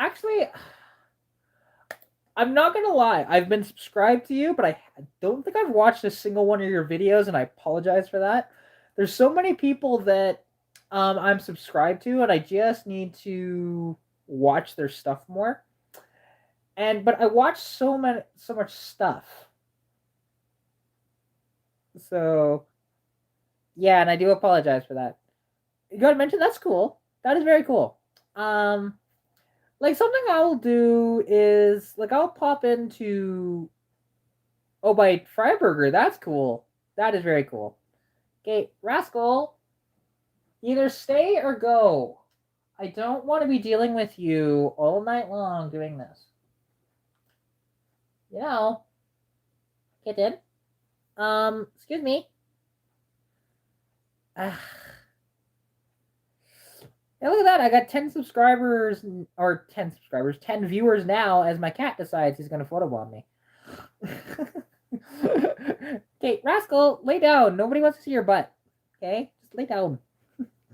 Actually, I'm not gonna lie. I've been subscribed to you, but I don't think I've watched a single one of your videos, and I apologize for that. There's so many people that I'm subscribed to, and I just need to watch their stuff more. But I watch so much stuff. So yeah, and I do apologize for that. You gotta mention that's cool. That is very cool. Like something I'll do is like I'll pop into by Freiburger. That's cool. That is very cool. Okay, Rascal, either stay or go. I don't want to be dealing with you all night long doing this. You know, kitten. Excuse me. Hey, look at that. I got 10 subscribers, or 10 subscribers, 10 viewers now as my cat decides he's going to photobomb me. Okay, Rascal, lay down. Nobody wants to see your butt. Okay? Just lay down.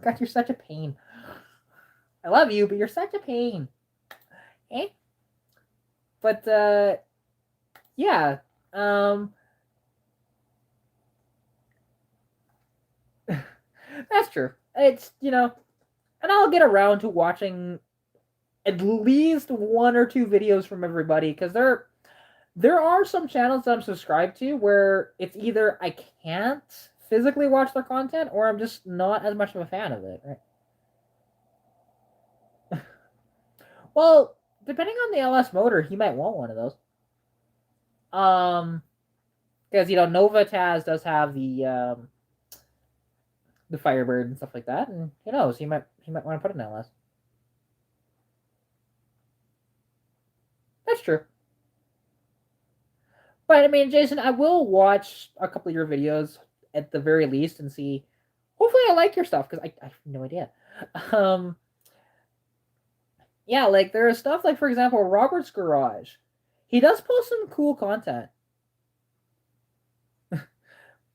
God, you're such a pain. I love you, but you're such a pain. Okay? But, yeah. That's true. It's, and I'll get around to watching at least one or two videos from everybody because there are some channels that I'm subscribed to where it's either I can't physically watch their content or I'm just not as much of a fan of it, right? Well, depending on the LS motor, he might want one of those. Because Nova Taz does have the Firebird and stuff like that, and who knows, he might want to put an LS. That's true. But I mean, Jason, I will watch a couple of your videos at the very least and see. Hopefully, I like your stuff because I have no idea. Yeah, like there is stuff like, for example, Robert's Garage. He does post some cool content.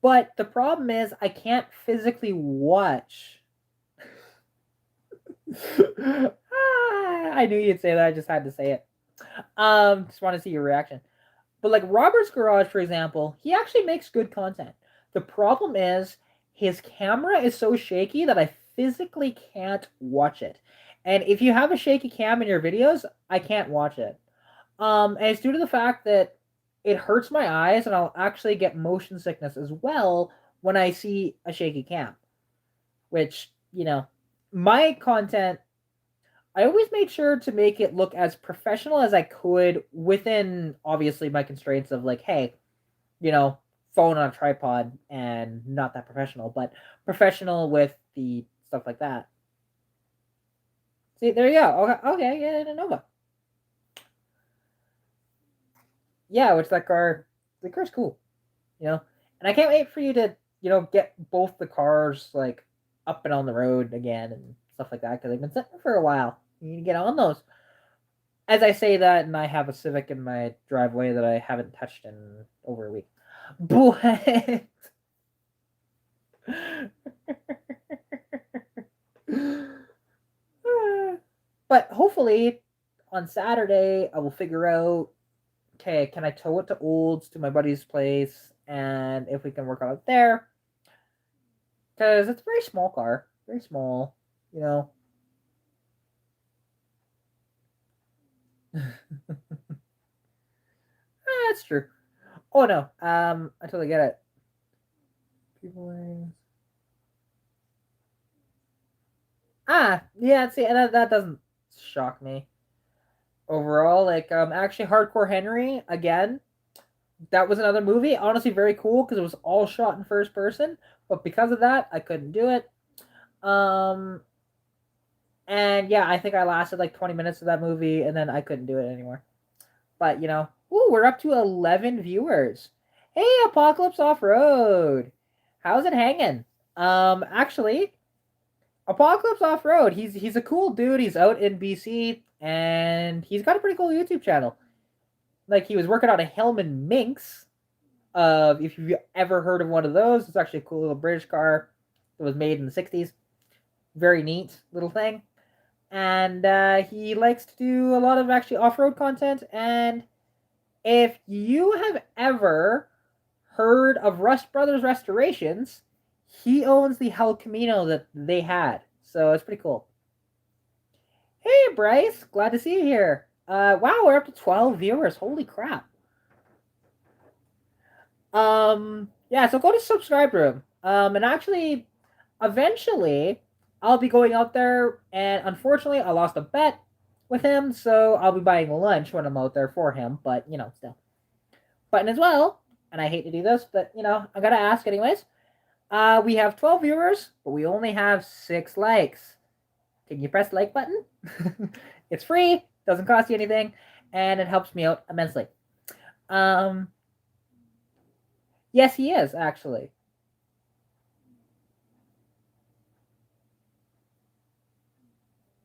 But the problem is I can't physically watch. I knew you'd say that. I just had to say it. Just want to see your reaction. But like Robert's Garage, for example, he actually makes good content. The problem is his camera is so shaky that I physically can't watch it. And if you have a shaky cam in your videos, I can't watch it. And it's due to the fact that it hurts my eyes, and I'll actually get motion sickness as well when I see a shaky cam. Which, my content, I always made sure to make it look as professional as I could within obviously my constraints of like, hey, you know, phone on a tripod and not that professional, but professional with the stuff like that. See, there you go. Okay, okay, yeah, the Nova. Yeah, which that car, the car's cool, and I can't wait for you to, get both the cars like up and on the road again and stuff like that because they've been sitting for a while. You need to get on those. As I say that, and I have a Civic in my driveway that I haven't touched in over a week. But but hopefully on Saturday I will figure out, okay, can I tow it to Olds to my buddy's place, and if we can work on it there, because it's a very small car, very small, you know. That's true. Oh no, I totally get it. People, yeah, see, and that doesn't shock me overall. Like, actually, Hardcore Henry again. That was another movie. Honestly, very cool because it was all shot in first person. But because of that, I couldn't do it. Um, and yeah, I think I lasted like 20 minutes of that movie, and then I couldn't do it anymore. But ooh, we're up to 11 viewers. Hey, Apocalypse Off Road, how's it hanging? Actually, Apocalypse Off Road. He's a cool dude. He's out in BC, and he's got a pretty cool YouTube channel. Like, he was working on a Hellman Minx. If you've ever heard of one of those, it's actually a cool little British car that was made in the 60s. Very neat little thing. And he likes to do a lot of actually off-road content. And if you have ever heard of Rust Brothers Restorations, he owns the Hell Camino that they had. So it's pretty cool. Hey, Bryce. Glad to see you here. Wow, we're up to 12 viewers. Holy crap. Yeah, so go to subscribe room. And actually, eventually, I'll be going out there, and unfortunately, I lost a bet with him, so I'll be buying lunch when I'm out there for him, but, still. Button as well, and I hate to do this, but, I gotta ask anyways. We have 12 viewers, but we only have 6 likes. Can you press the like button? It's free, doesn't cost you anything, and it helps me out immensely. Yes, he is, actually.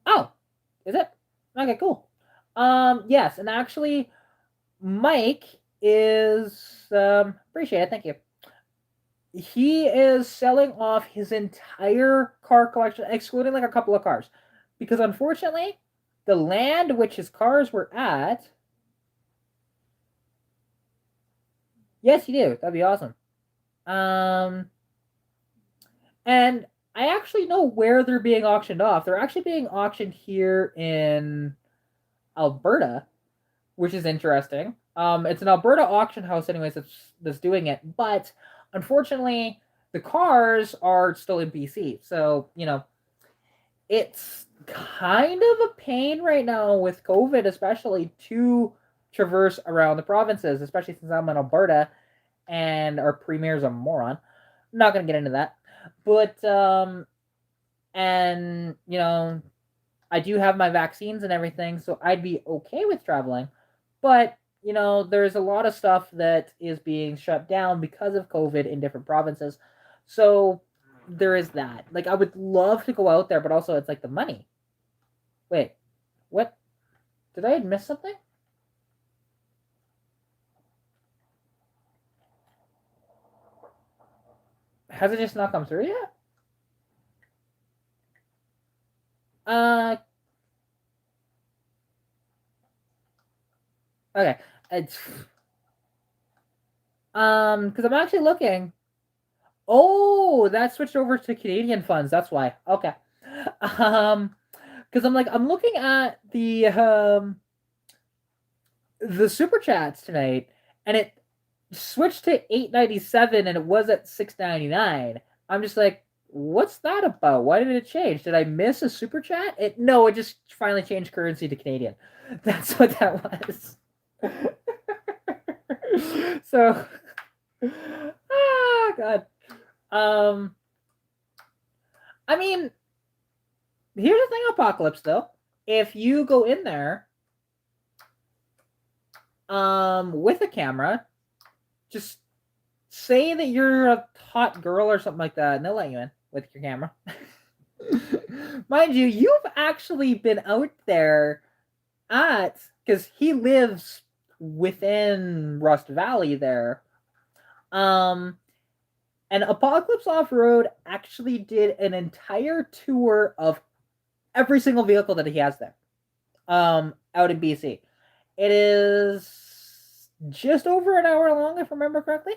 Oh, is it? Okay, cool. Yes, and actually, Mike is appreciate it. Thank you. He is selling off his entire car collection, excluding like a couple of cars, because unfortunately, the land which his cars were at. Yes, you do. That'd be awesome. And I actually know where they're being auctioned off. They're actually being auctioned here in Alberta, which is interesting. It's an Alberta auction house, anyways, that's doing it. But unfortunately, the cars are still in BC, so it's kind of a pain right now with COVID, especially to traverse around the provinces, especially since I'm in Alberta and our premier's a moron. I'm not gonna get into that, but and I do have my vaccines and everything, so I'd be okay with traveling. But, there's a lot of stuff that is being shut down because of COVID in different provinces. So there is that. Like, I would love to go out there, but also it's like the money. Wait, what? Did I miss something? Has it just not come through yet? Uh, okay. It's because I'm actually looking. Oh, that switched over to Canadian funds. That's why. Okay. Because I'm looking at the super chats tonight, and it switched to $8.97, and it was at $6.99. I'm just like, what's that about? Why did it change? Did I miss a super chat? No, it just finally changed currency to Canadian. That's what that was. So, God. I mean, here's the thing, Apocalypse, though. If you go in there with a camera, just say that you're a hot girl or something like that, and they'll let you in with your camera. Mind you, you've actually been out there because he lives within Rust Valley there. And Apocalypse Off-Road actually did an entire tour of every single vehicle that he has there out in BC. It is just over an hour long, if I remember correctly.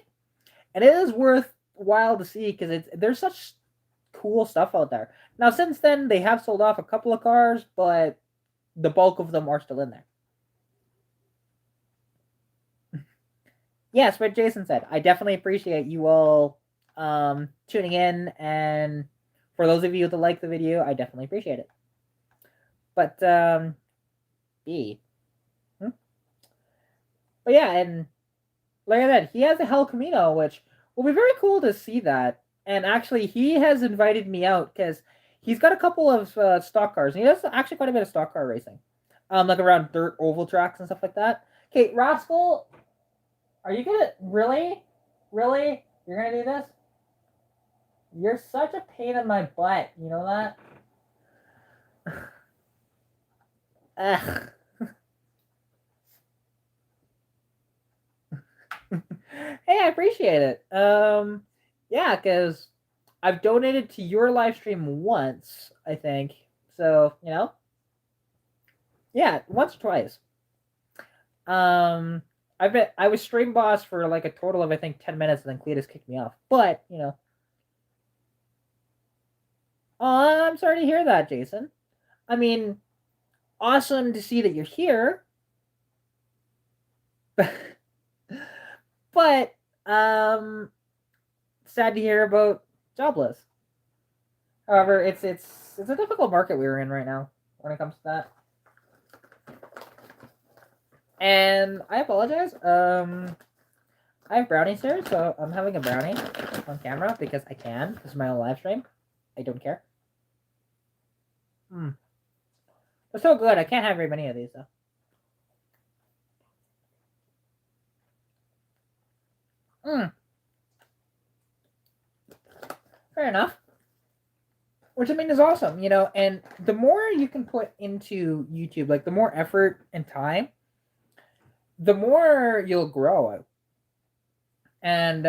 And it is worthwhile to see because there's such cool stuff out there. Now, since then, they have sold off a couple of cars, but the bulk of them are still in there. Yes, what Jason said. I definitely appreciate you all tuning in, and for those of you that like the video, I definitely appreciate it. But but yeah, and like I said, he has a Hell Camino, which will be very cool to see that. And actually, he has invited me out because he's got a couple of stock cars, and he does actually quite a bit of stock car racing, like around dirt oval tracks and stuff like that. Okay, Rascal, are you gonna really you're gonna do this? You're such a pain in my butt. You know that? Ugh. Hey, I appreciate it. Yeah, because I've donated to your live stream once, I think. So, yeah, once or twice. I was stream boss for like a total of I think 10 minutes, and then Cletus kicked me off. But oh, I'm sorry to hear that, Jason. I mean, awesome to see that you're here. But sad to hear about jobless. However, it's a difficult market we're in right now when it comes to that. And I apologize. I have brownies here, so I'm having a brownie on camera because I can. This is my own live stream. I don't care. They're so good. I can't have very many of these, though. Fair enough. Which I mean is awesome, and the more you can put into YouTube, like the more effort and time, the more you'll grow. And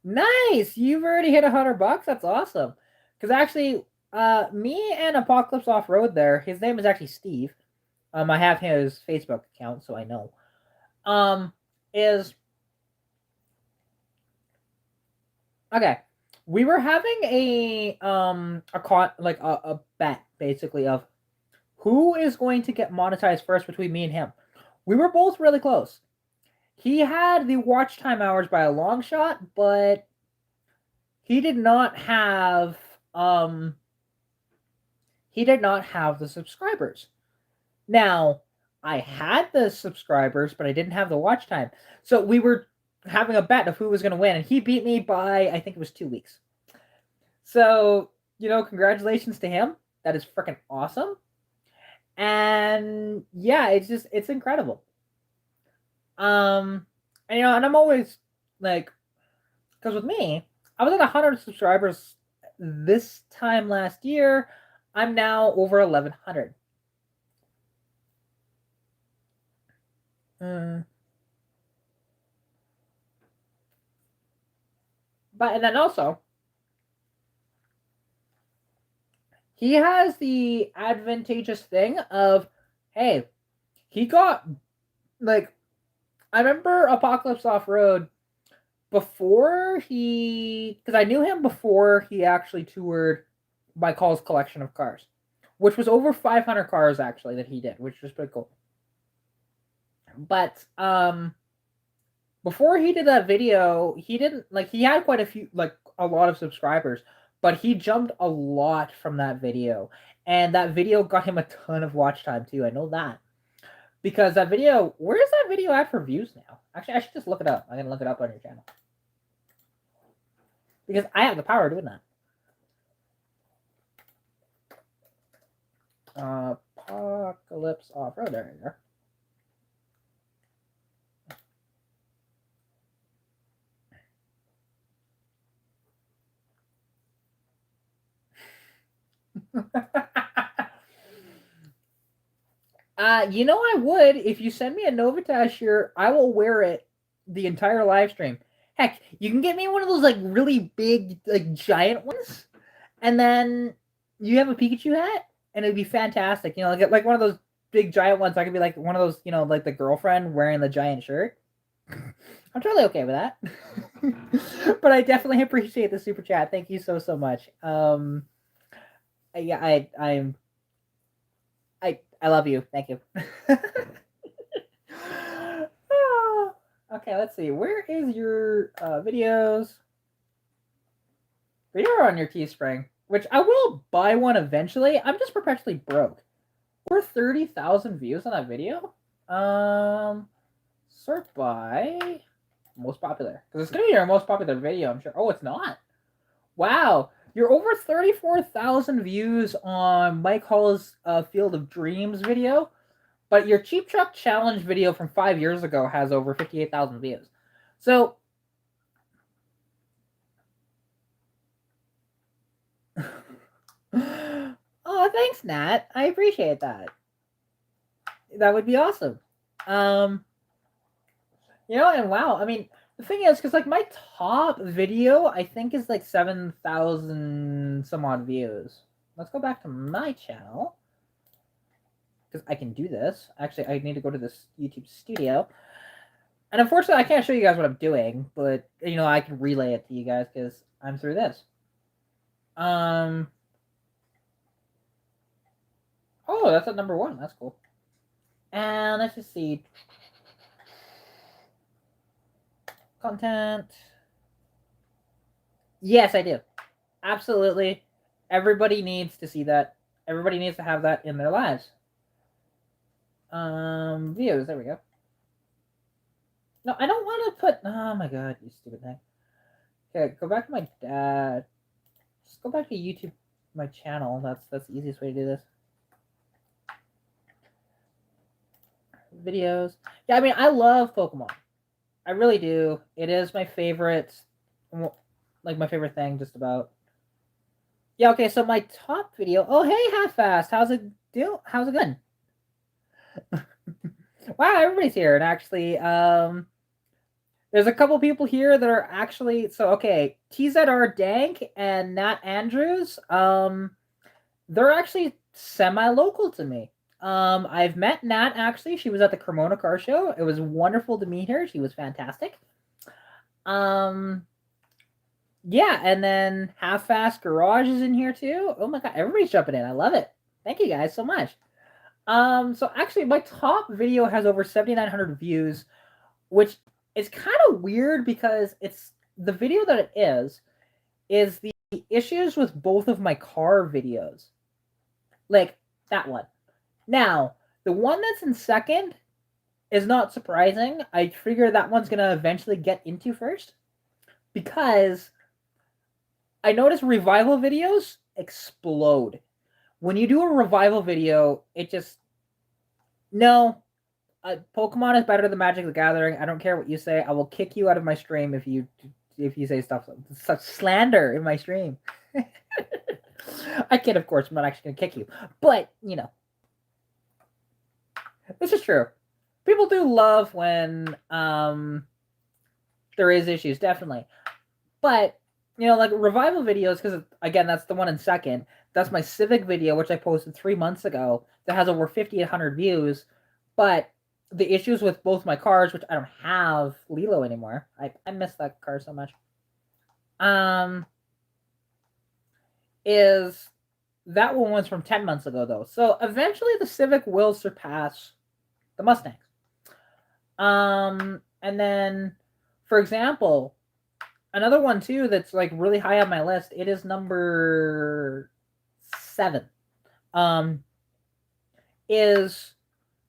nice, you've already hit $100. That's awesome. Because actually, me and Apocalypse Off-Road there, his name is actually Steve. I have his Facebook account, so I know. Is okay. We were having a bet basically of who is going to get monetized first between me and him. We were both really close. He had the watch time hours by a long shot, but he did not have the subscribers. Now, I had the subscribers, but I didn't have the watch time. So we were having a bet of who was going to win, and he beat me by, I think it was 2 weeks. So, congratulations to him. That is freaking awesome. And yeah, it's incredible. And I'm always like, because with me, I was at 100 subscribers this time last year. I'm now over 1,100. But and then also, he has the advantageous thing of, hey, he got like, I remember Apocalypse Off-Road before because I knew him before he actually toured my Call's collection of cars, which was over 500 cars actually that he did, which was pretty cool. But before he did that video, he didn't like he had quite a few like a lot of subscribers, but he jumped a lot from that video. And that video got him a ton of watch time too. I know that. Because that video, where is that video at for views now? Actually, I should just look it up. I'm gonna look it up on your channel. Because I have the power of doing that. Apocalypse Off-Road, there you go. You know I would. If you send me a Novitas shirt, I will wear it the entire live stream. Heck, you can get me one of those like really big, like giant ones, and then you have a Pikachu hat, and it'd be fantastic. You know, like one of those big giant ones. I could be like one of those, you know, like the girlfriend wearing the giant shirt. I'm totally okay with that. But I definitely appreciate the super chat. Thank you so much. Yeah, I love you. Thank you. Okay, let's see. Where is your videos? Video on your Teespring, which I will buy one eventually. I'm just perpetually broke. Over 30,000 views on that video. Sort by most popular, because it's gonna be our most popular video, I'm sure. Oh, it's not. Wow, you're over 34,000 views on Mike Hall's Field of Dreams video, but your Cheap Truck Challenge video from 5 years ago has over 58,000 views. So, oh, thanks, Nat. I appreciate that. That would be awesome. You know, and wow, I mean, the thing is, because like my top video, I think is like 7,000 some odd views. Let's go back to my channel, because I can do this. Actually, I need to go to this YouTube studio. And unfortunately, I can't show you guys what I'm doing, but, you know, I can relay it to you guys, because I'm through this. Oh, that's at number 1. That's cool. And let's just see. Content. Yes, I do. Absolutely. Everybody needs to see that. Everybody needs to have that in their lives. Views. There we go. No, I don't want to put. Oh my god, you stupid thing. Okay, go back to my dad. Just go back to YouTube, my channel. That's the easiest way to do this. Videos. Yeah, I mean, I love Pokemon. I really do. It is my favorite, like my favorite thing, just about. Yeah. Okay. So my top video. Oh, hey, Half Fast. How's it do? How's it going? Wow, everybody's here, and actually, there's a couple people here that are actually so okay. TZR Dank and Nat Andrews. They're actually semi-local to me. I've met Nat actually. She was at the Cremona Car Show. It was wonderful to meet her. She was fantastic. Yeah, and then Half Fast Garage is in here too. Oh my god, everybody's jumping in. I love it. Thank you guys so much. So actually, my top video has over 7,900 views, which is kind of weird because it's the video that it is the issues with both of my car videos, like that one. Now, the one that's in second is not surprising. I figure that one's gonna eventually get into first because I notice revival videos explode. When you do a revival video, it just no. Pokemon is better than Magic the Gathering. I don't care what you say. I will kick you out of my stream if you say stuff such slander in my stream. I kid, of course. I'm not actually gonna kick you, but you know, this is true. People do love when there is issues, definitely. But you know, like revival videos, because again, that's the one in second. That's my Civic video, which I posted 3 months ago, that has over 5,800 views. But the issues with both my cars, which I don't have Lilo anymore. I miss that car so much. Is that one was from 10 months ago though. So eventually the Civic will surpass the Mustangs. And then, for example, another one too that's like really high on my list. It is number 7. Um, is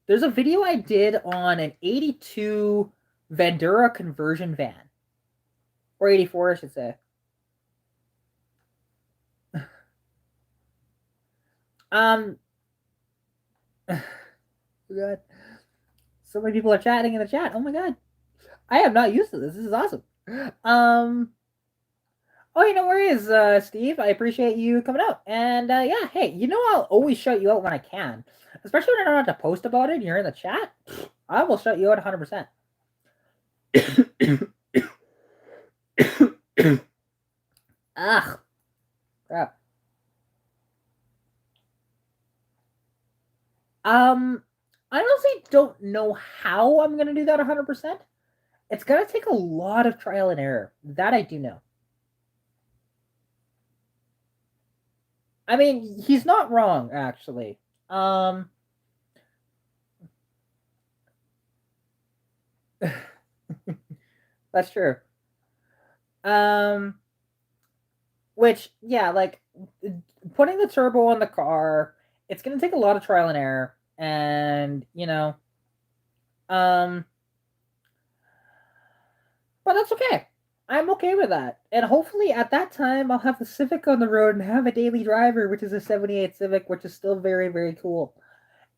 there's a video I did on an 82 Vandura conversion van, or 84, I should say. Um, God, so many people are chatting in the chat. Oh my god, I am not used to this. This is awesome. Um, Oh, no worries, Steve. I appreciate you coming out. And yeah, hey, I'll always shout you out when I can, especially when I don't have to post about it and you're in the chat. I will shout you out 100%. Ugh, crap. I honestly don't know how I'm gonna do that 100%. It's gonna take a lot of trial and error. That I do know. I mean, he's not wrong, actually. That's true. Which, yeah, like putting the turbo on the car, it's gonna take a lot of trial and error, and um, but that's okay. I'm okay with that, and hopefully at that time I'll have the Civic on the road and have a daily driver, which is a '78 Civic, which is still very, very cool.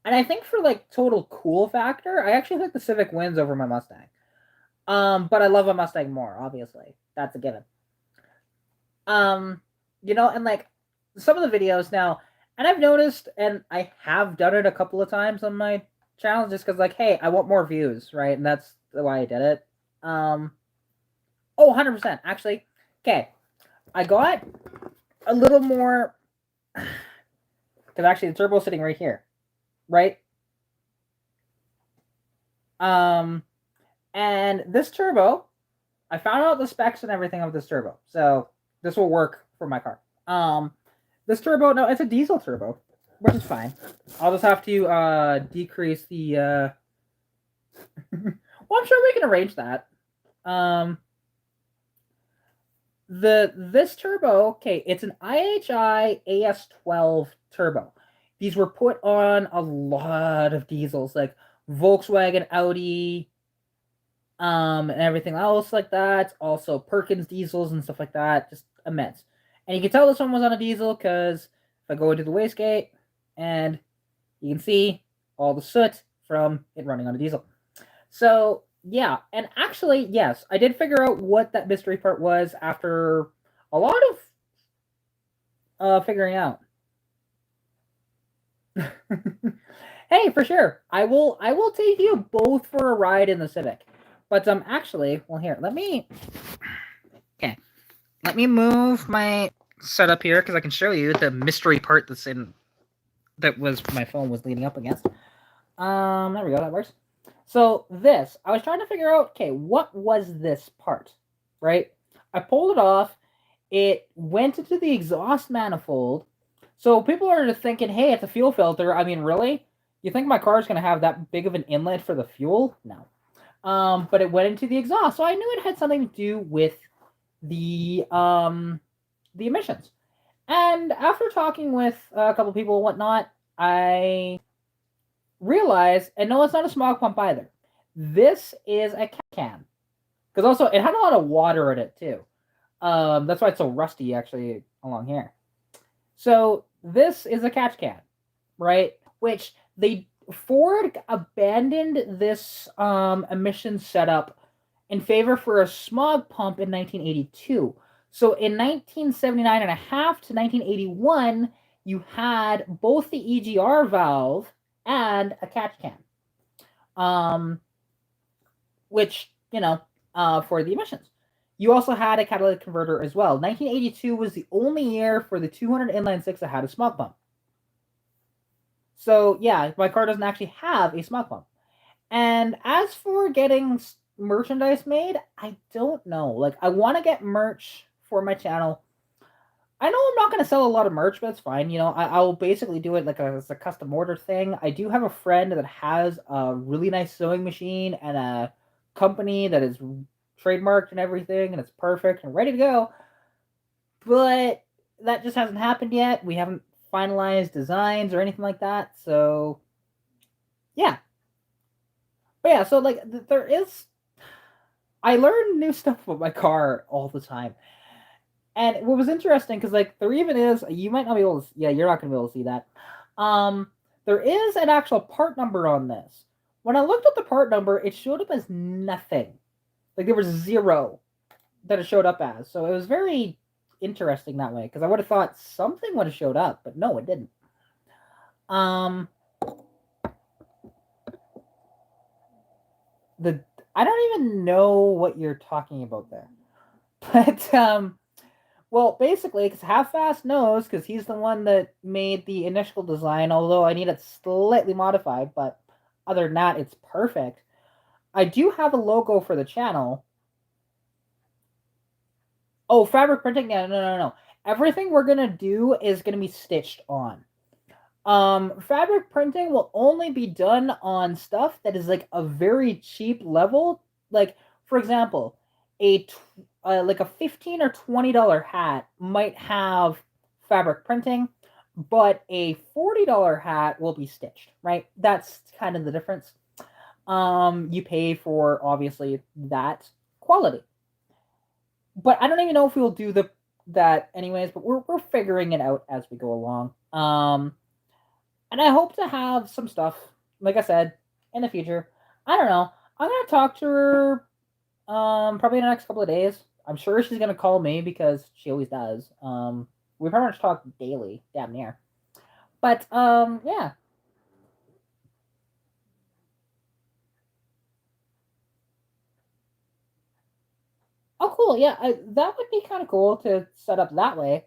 And I think for like total cool factor, I actually think the Civic wins over my Mustang. But I love a Mustang more, obviously. That's a given. And like some of the videos now, and I've noticed, and I have done it a couple of times on my channel, just because, like, hey, I want more views, right? And that's why I did it. Oh, 100%. Actually, okay, I got a little more, because actually the turbo's sitting right here, right? And this turbo, I found out the specs and everything of this turbo, so this will work for my car. This turbo, no, it's a diesel turbo, which is fine. I'll just have to decrease the. Well, I'm sure we can arrange that. This turbo, okay, it's an IHI AS12 turbo. These were put on a lot of diesels, like Volkswagen, Audi, and everything else like that. Also Perkins diesels and stuff like that. Just immense. And you can tell this one was on a diesel because if I go into the wastegate, and you can see all the soot from it running on a diesel. So yeah, and actually, yes, I did figure out what that mystery part was after a lot of figuring out. Hey, for sure, I will take you both for a ride in the Civic. But actually, well, here, let me move my setup here because I can show you the mystery part that was my phone was leaning up against. There we go, that works. So this, I was trying to figure out, okay, what was this part, right? I pulled it off. It went into the exhaust manifold. So people are just thinking, hey, it's a fuel filter. I mean, really? You think my car is going to have that big of an inlet for the fuel? No. But it went into the exhaust. So I knew it had something to do with the emissions. And after talking with a couple people and whatnot, I realized, and no, it's not a smog pump either. This is a can. Because also, it had a lot of water in it, too. That's why it's so rusty, actually, along here. So, this is a catch can, right? Which Ford abandoned this emission setup in favor for a smog pump in 1982. So in 1979 and a half to 1981, you had both the EGR valve and a catch can, which, for the emissions. You also had a catalytic converter as well. 1982 was the only year for the 200 inline six that had a smog pump. So yeah, my car doesn't actually have a smog pump. And as for getting merchandise made, I don't know. Like, I want to get merch for my channel. I know I'm not going to sell a lot of merch, but it's fine. You know, I'll basically do it like as a custom order thing. I do have a friend that has a really nice sewing machine and a company that is trademarked and everything, and it's perfect and ready to go. But that just hasn't happened yet. We haven't finalized designs or anything like that. So yeah, but yeah. So like there is, I learn new stuff about my car all the time. And what was interesting, because like there even is, you might not be able to, yeah, you're not gonna be able to see that. Um, there is an actual part number on this. When I looked at the part number, it showed up as nothing. Like there was zero that it showed up as. So it was very interesting that way, because I would have thought something would have showed up, but no, it didn't. Um, the I don't even know what you're talking about there, but well, basically, because Half Fast knows, because he's the one that made the initial design, although I need it slightly modified, but other than that, it's perfect. I do have a logo for the channel. Oh, fabric printing? Yeah, no. Everything we're going to do is going to be stitched on. Fabric printing will only be done on stuff that is like a very cheap level. Like, for example, like a $15 or $20 hat might have fabric printing, but a $40 hat will be stitched, right? That's kind of the difference. You pay for obviously that quality. But I don't even know if we'll do that anyways, but we're figuring it out as we go along. And I hope to have some stuff, like I said, in the future. I don't know. I'm gonna talk to her probably in the next couple of days. I'm sure she's gonna call me because she always does. We pretty much talk daily, damn near. But yeah. Oh, cool. Yeah, that would be kind of cool to set up that way.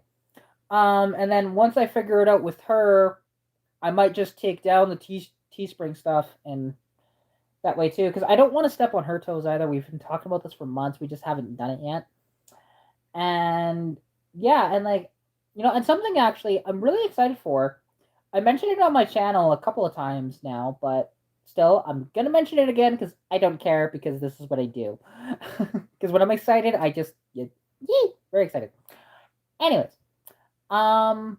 And then once I figure it out with her, I might just take down the Teespring stuff and that way too, because I don't want to step on her toes either. We've been talking about this for months. We just haven't done it yet. And yeah, and like, you know, and something actually I'm really excited for. I mentioned it on my channel a couple of times now, but still, I'm gonna mention it again because I don't care, because this is what I do. Because when I'm excited, I just yee, very excited. Anyways, um,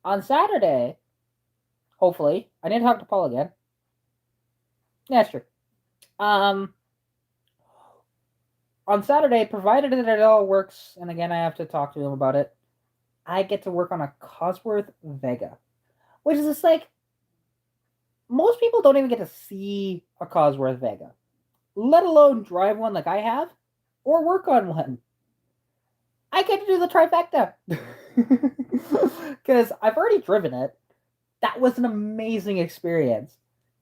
on Saturday, hopefully, I need to talk to Paul again. Yeah, sure. Um, on Saturday, provided that it all works, and again, I have to talk to him about it, I get to work on a Cosworth Vega, which is just like, most people don't even get to see a Cosworth Vega, let alone drive one like I have, or work on one. I get to do the trifecta. Because I've already driven it. That was an amazing experience.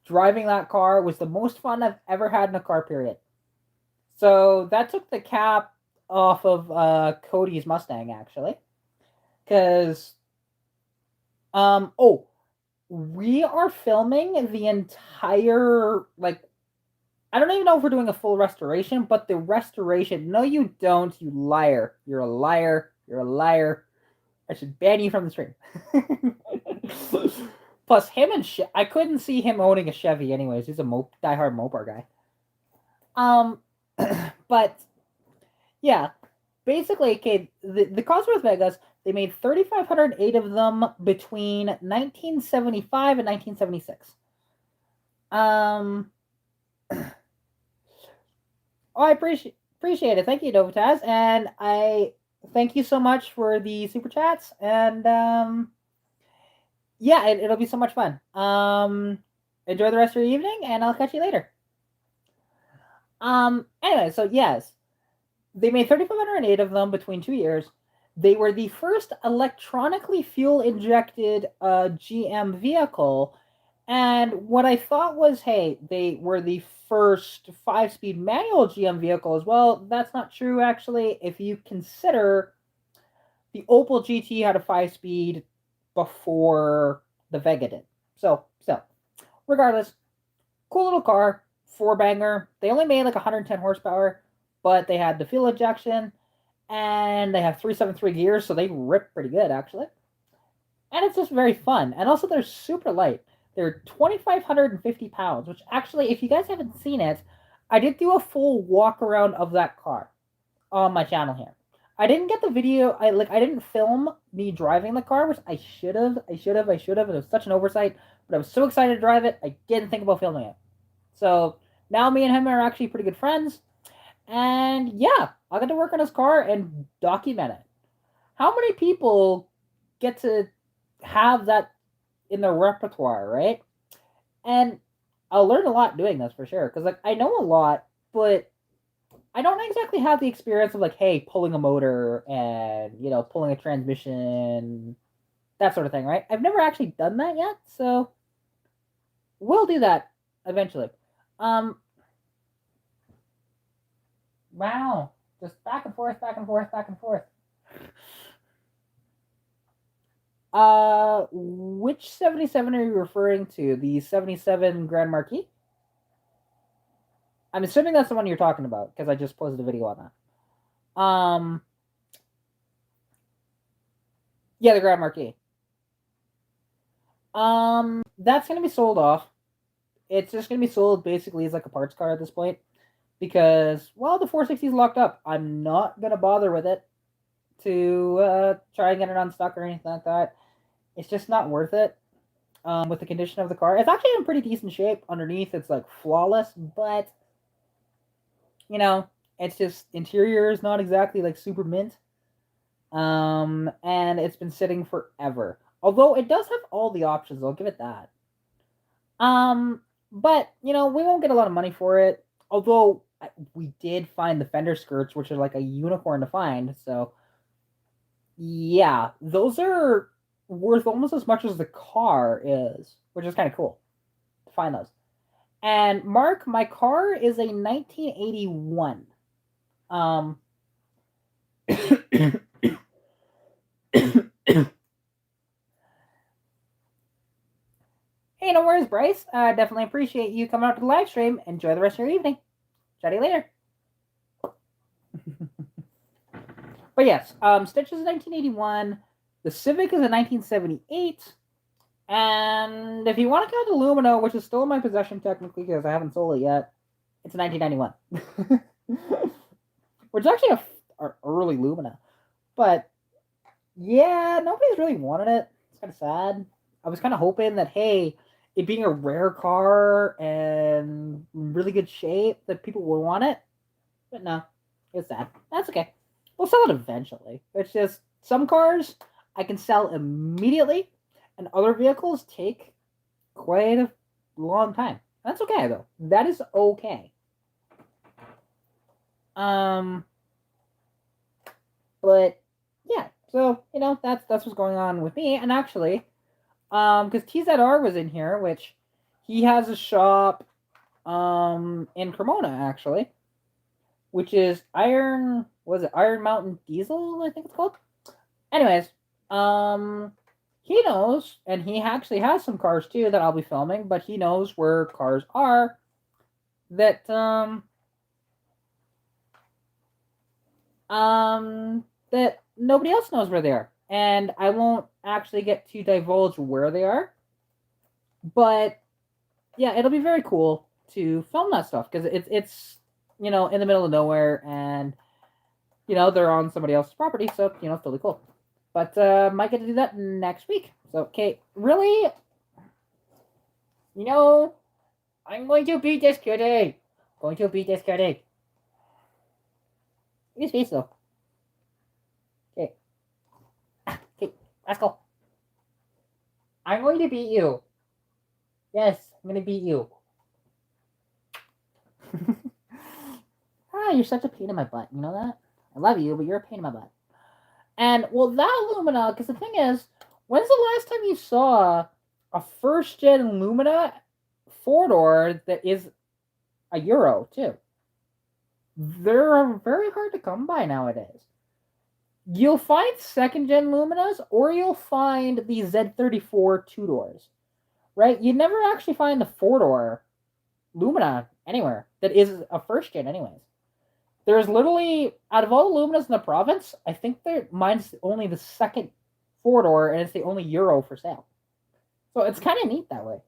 Driving that car was the most fun I've ever had in a car, period. So that took the cap off of Cody's Mustang, actually. Because, oh, we are filming the entire, like, I don't even know if we're doing a full restoration, but the restoration, no, you don't, you liar. You're a liar. You're a liar. I should ban you from the stream. Plus, him and I couldn't see him owning a Chevy anyways. He's a diehard Mopar guy. But yeah, basically, okay, the Cosworth Vegas, they made 3,508 of them between 1975 and 1976. Oh, I appreciate it. Thank you, Dovitaz, and I thank you so much for the super chats. And yeah, it'll be so much fun. Enjoy the rest of your evening, and I'll catch you later. Anyway, so yes, they made 3,508 of them between 2 years. They were the first electronically fuel injected GM vehicle. And what I thought was, hey, they were the first 5-speed manual GM vehicle as well. That's not true, actually. If you consider the Opel GT had a 5-speed before the Vega did. So, regardless, cool little car, 4-banger. They only made like 110 horsepower, but they had the fuel injection. And they have 373 gears, so they rip pretty good, actually. And it's just very fun. And also, they're super light. They're 2,550 pounds, which actually, if you guys haven't seen it, I did do a full walk around of that car on my channel here. I didn't get the video. I didn't film me driving the car, which I should have. It was such an oversight, but I was so excited to drive it, I didn't think about filming it. So now me and him are actually pretty good friends, and yeah, I got to work on his car and document it. How many people get to have that in their repertoire, right? And I'll learn a lot doing this for sure, because like I know a lot, but I don't exactly have the experience of like, hey, pulling a motor and pulling a transmission, that sort of thing, right? I've never actually done that yet, so we'll do that eventually. Wow, just back and forth, back and forth, back and forth. Which 77 are you referring to? The 77 Grand Marquis? I'm assuming that's the one you're talking about, because I just posted a video on that. Yeah, the Grand Marquis. That's gonna be sold off. It's just gonna be sold basically as like a parts car at this point, because the 460 is locked up. I'm not gonna bother with it to try and get it unstuck or anything like that. It's just not worth it. With the condition of the car, it's actually in pretty decent shape underneath. It's like flawless, but it's just interior is not exactly like super mint. And it's been sitting forever. Although it does have all the options, I'll give it that. But we won't get a lot of money for it. Although we did find the fender skirts, which are like a unicorn to find. So yeah, those are worth almost as much as the car is, which is kind of cool to find those. And Mark, my car is a 1981. Hey, no worries, Bryce. Definitely appreciate you coming out to the live stream. Enjoy the rest of your evening. Chat to you later. But yes, Stitch is a 1981. The Civic is a 1978. And if you want to count the Lumina, which is still in my possession technically because I haven't sold it yet, it's a 1991. Which is actually an early Lumina. But yeah, nobody's really wanted it. It's kind of sad. I was kind of hoping that, hey, it being a rare car and really good shape, that people would want it. But no, it's sad. That's okay. We'll sell it eventually. It's just some cars I can sell immediately, and other vehicles take quite a long time. That's okay though. That is okay. But yeah, so that's what's going on with me. And actually, because TZR was in here, which he has a shop in Cremona actually, which is Iron Mountain Diesel, I think it's called. Anyways, he knows, and he actually has some cars too that I'll be filming, but he knows where cars are that that nobody else knows where they are. And I won't actually get to divulge where they are. But yeah, it'll be very cool to film that stuff because it's in the middle of nowhere, and they're on somebody else's property, so it's totally cool. But might get to do that next week. So okay, really, I'm going to beat this kitty. Going to beat this kitty. Use face though. Okay. Okay, let's go. I'm going to beat you. Yes, I'm going to beat you. You're such a pain in my butt. You know that? I love you, but you're a pain in my butt. And, that Lumina, because the thing is, when's the last time you saw a first-gen Lumina four-door that is a Euro, too? They're very hard to come by nowadays. You'll find second-gen Luminas, or you'll find the Z34 two-doors, right? You never actually find the four-door Lumina anywhere that is a first-gen anyways. There's literally, out of all the Luminas in the province, I think mine's only the second four-door, and it's the only Euro for sale. So it's kind of neat that way.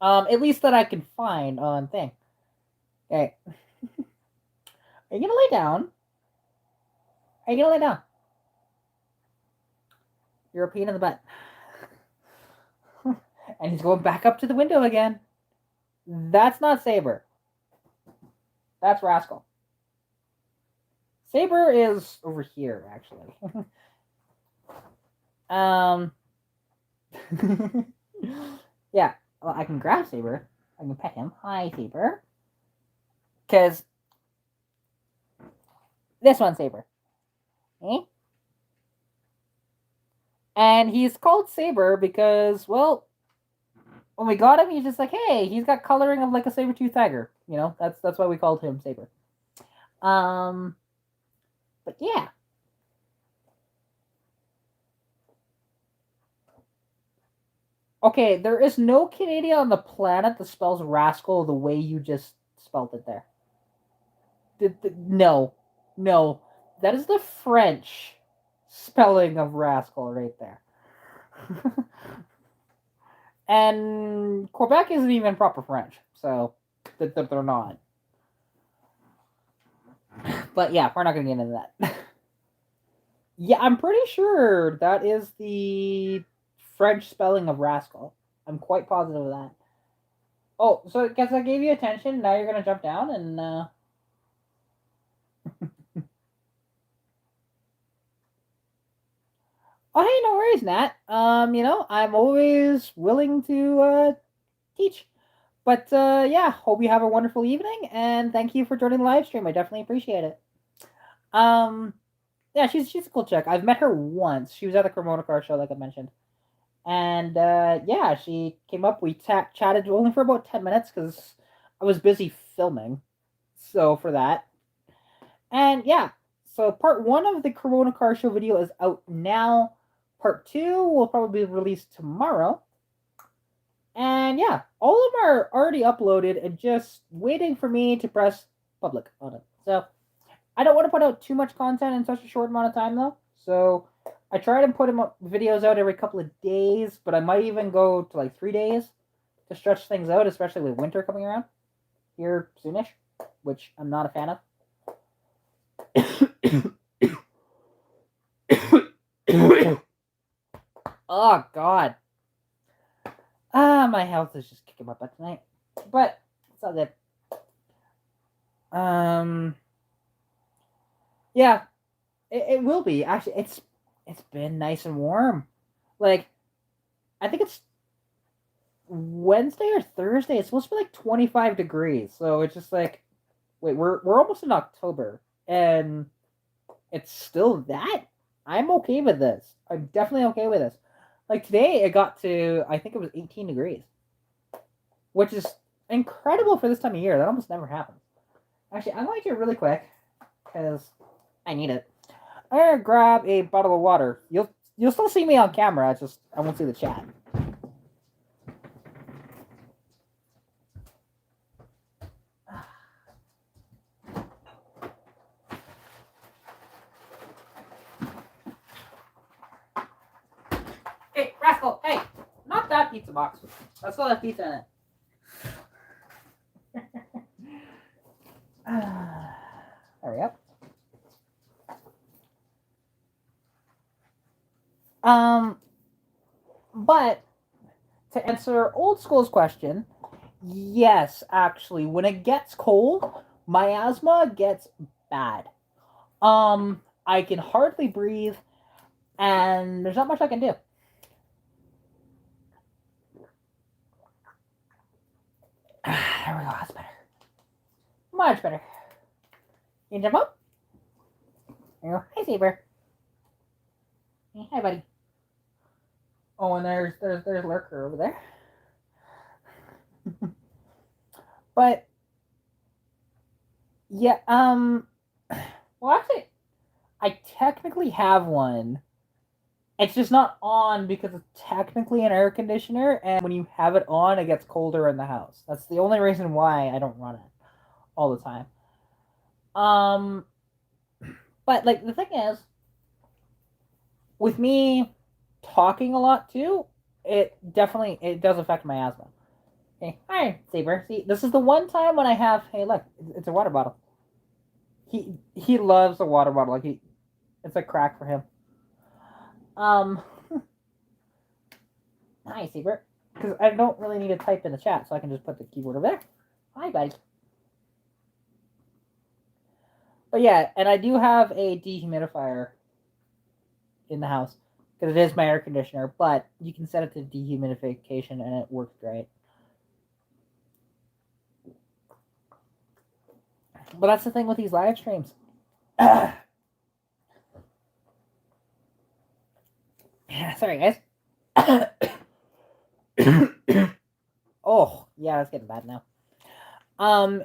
At least that I can find on thing. Okay. Are you gonna lay down? Are you gonna lay down? You're a pain in the butt. And he's going back up to the window again. That's not Saber. That's Rascal. Saber is over here, actually. Yeah, well, I can grab Saber. I can pet him. Hi, Saber. Because this one's Saber. Eh? And he's called Saber because, well, when we got him, he's just like, hey, he's got coloring of like a saber-tooth tiger. You know, that's why we called him Saber. But yeah. Okay, there is no Canadian on the planet that spells rascal the way you just spelled it there. No. That is the French spelling of rascal right there. And Quebec isn't even proper French, so they're not. But yeah, we're not going to get into that. Yeah, I'm pretty sure that is the French spelling of rascal. I'm quite positive of that. Oh, so I guess I gave you attention. Now you're going to jump down and... Oh, hey, no worries, Nat. I'm always willing to teach. But yeah, hope you have a wonderful evening, and thank you for joining the live stream. I definitely appreciate it. Yeah, she's a cool chick. I've met her once. She was at the Cremona Car Show, like I mentioned. And yeah, she came up. We chatted only for about 10 minutes because I was busy filming. So for that. And yeah, so part 1 of the Corona Car Show video is out now. Part 2 will probably be released tomorrow. And yeah, all of them are already uploaded and just waiting for me to press public on it. So I don't want to put out too much content in such a short amount of time though. So I try to put videos out every couple of days, but I might even go to like 3 days to stretch things out, especially with winter coming around here soonish, which I'm not a fan of. Oh God. My health is just kicking my butt tonight. But it's all good. Yeah. It will be. Actually, it's been nice and warm. Like, I think it's Wednesday or Thursday. It's supposed to be like 25 degrees. So it's just like, wait, we're almost in October and it's still that? I'm okay with this. I'm definitely okay with this. Like today, it got to, I think it was 18 degrees, which is incredible for this time of year. That almost never happens. Actually, I'm going to do it really quick because I need it. I'm gonna grab a bottle of water. You'll still see me on camera. It's just I won't see the chat. Hey, rascal! Hey, not that pizza box. Let's still have pizza in it. Hurry up. But to answer old school's question, yes, actually, when it gets cold, my asthma gets bad. I can hardly breathe, and there's not much I can do. There we go. That's better. Much better. You jump up? There you go. Hi, Saber. Hey, hi, buddy. Oh, and there's Lurker over there. But yeah, well, actually, I technically have one. It's just not on because it's technically an air conditioner, and when you have it on, it gets colder in the house. That's the only reason why I don't run it all the time. Um, but like the thing is, with me talking a lot too, it does affect my asthma. Hey, hi, Saber. See, this is the one time when I have. Hey, look, it's a water bottle. He loves a water bottle. It's a crack for him. Um, hi, Saber. Because I don't really need to type in the chat, so I can just put the keyboard over there. Hi, buddy. But yeah, and I do have a dehumidifier in the house because it is my air conditioner. But you can set it to dehumidification, and it works great. But that's the thing with these live streams. Sorry, guys. Oh, yeah, that's getting bad now.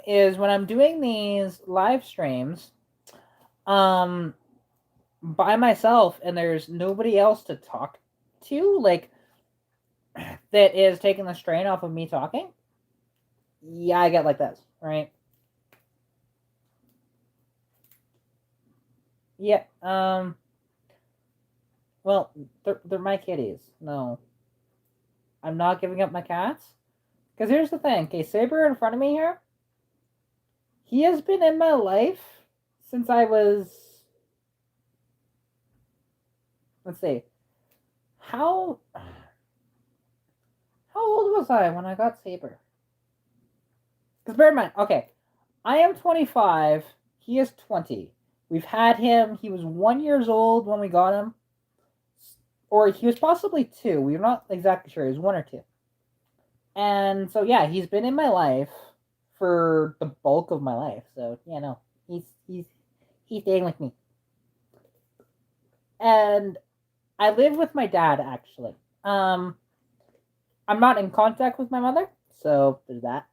Is when I'm doing these live streams, by myself, and there's nobody else to talk to, like, that is taking the strain off of me talking. Yeah, I get like this, right? Yeah, well, they're my kitties. No. I'm not giving up my cats. Because here's the thing. Okay, Saber in front of me here, he has been in my life since I was... Let's see. How old was I when I got Saber? Because bear in mind, okay, I am 25. He is 20. We've had him. He was 1 year old when we got him. Or he was possibly 2. We're not exactly sure. He was 1 or 2. And so, yeah, he's been in my life for the bulk of my life. So, yeah, no, he's staying with me. And I live with my dad, actually. I'm not in contact with my mother, so there's that.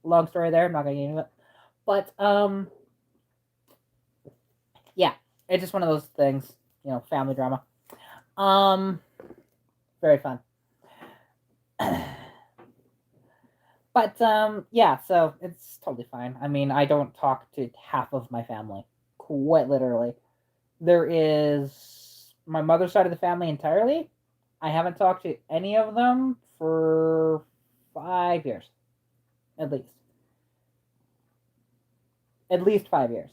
Long story there. I'm not gonna get into it. But yeah, it's just one of those things, family drama. Very fun. But yeah, so it's totally fine. I mean, I don't talk to half of my family, quite literally. There is my mother's side of the family entirely. I haven't talked to any of them for 5 years, at least. At least 5 years.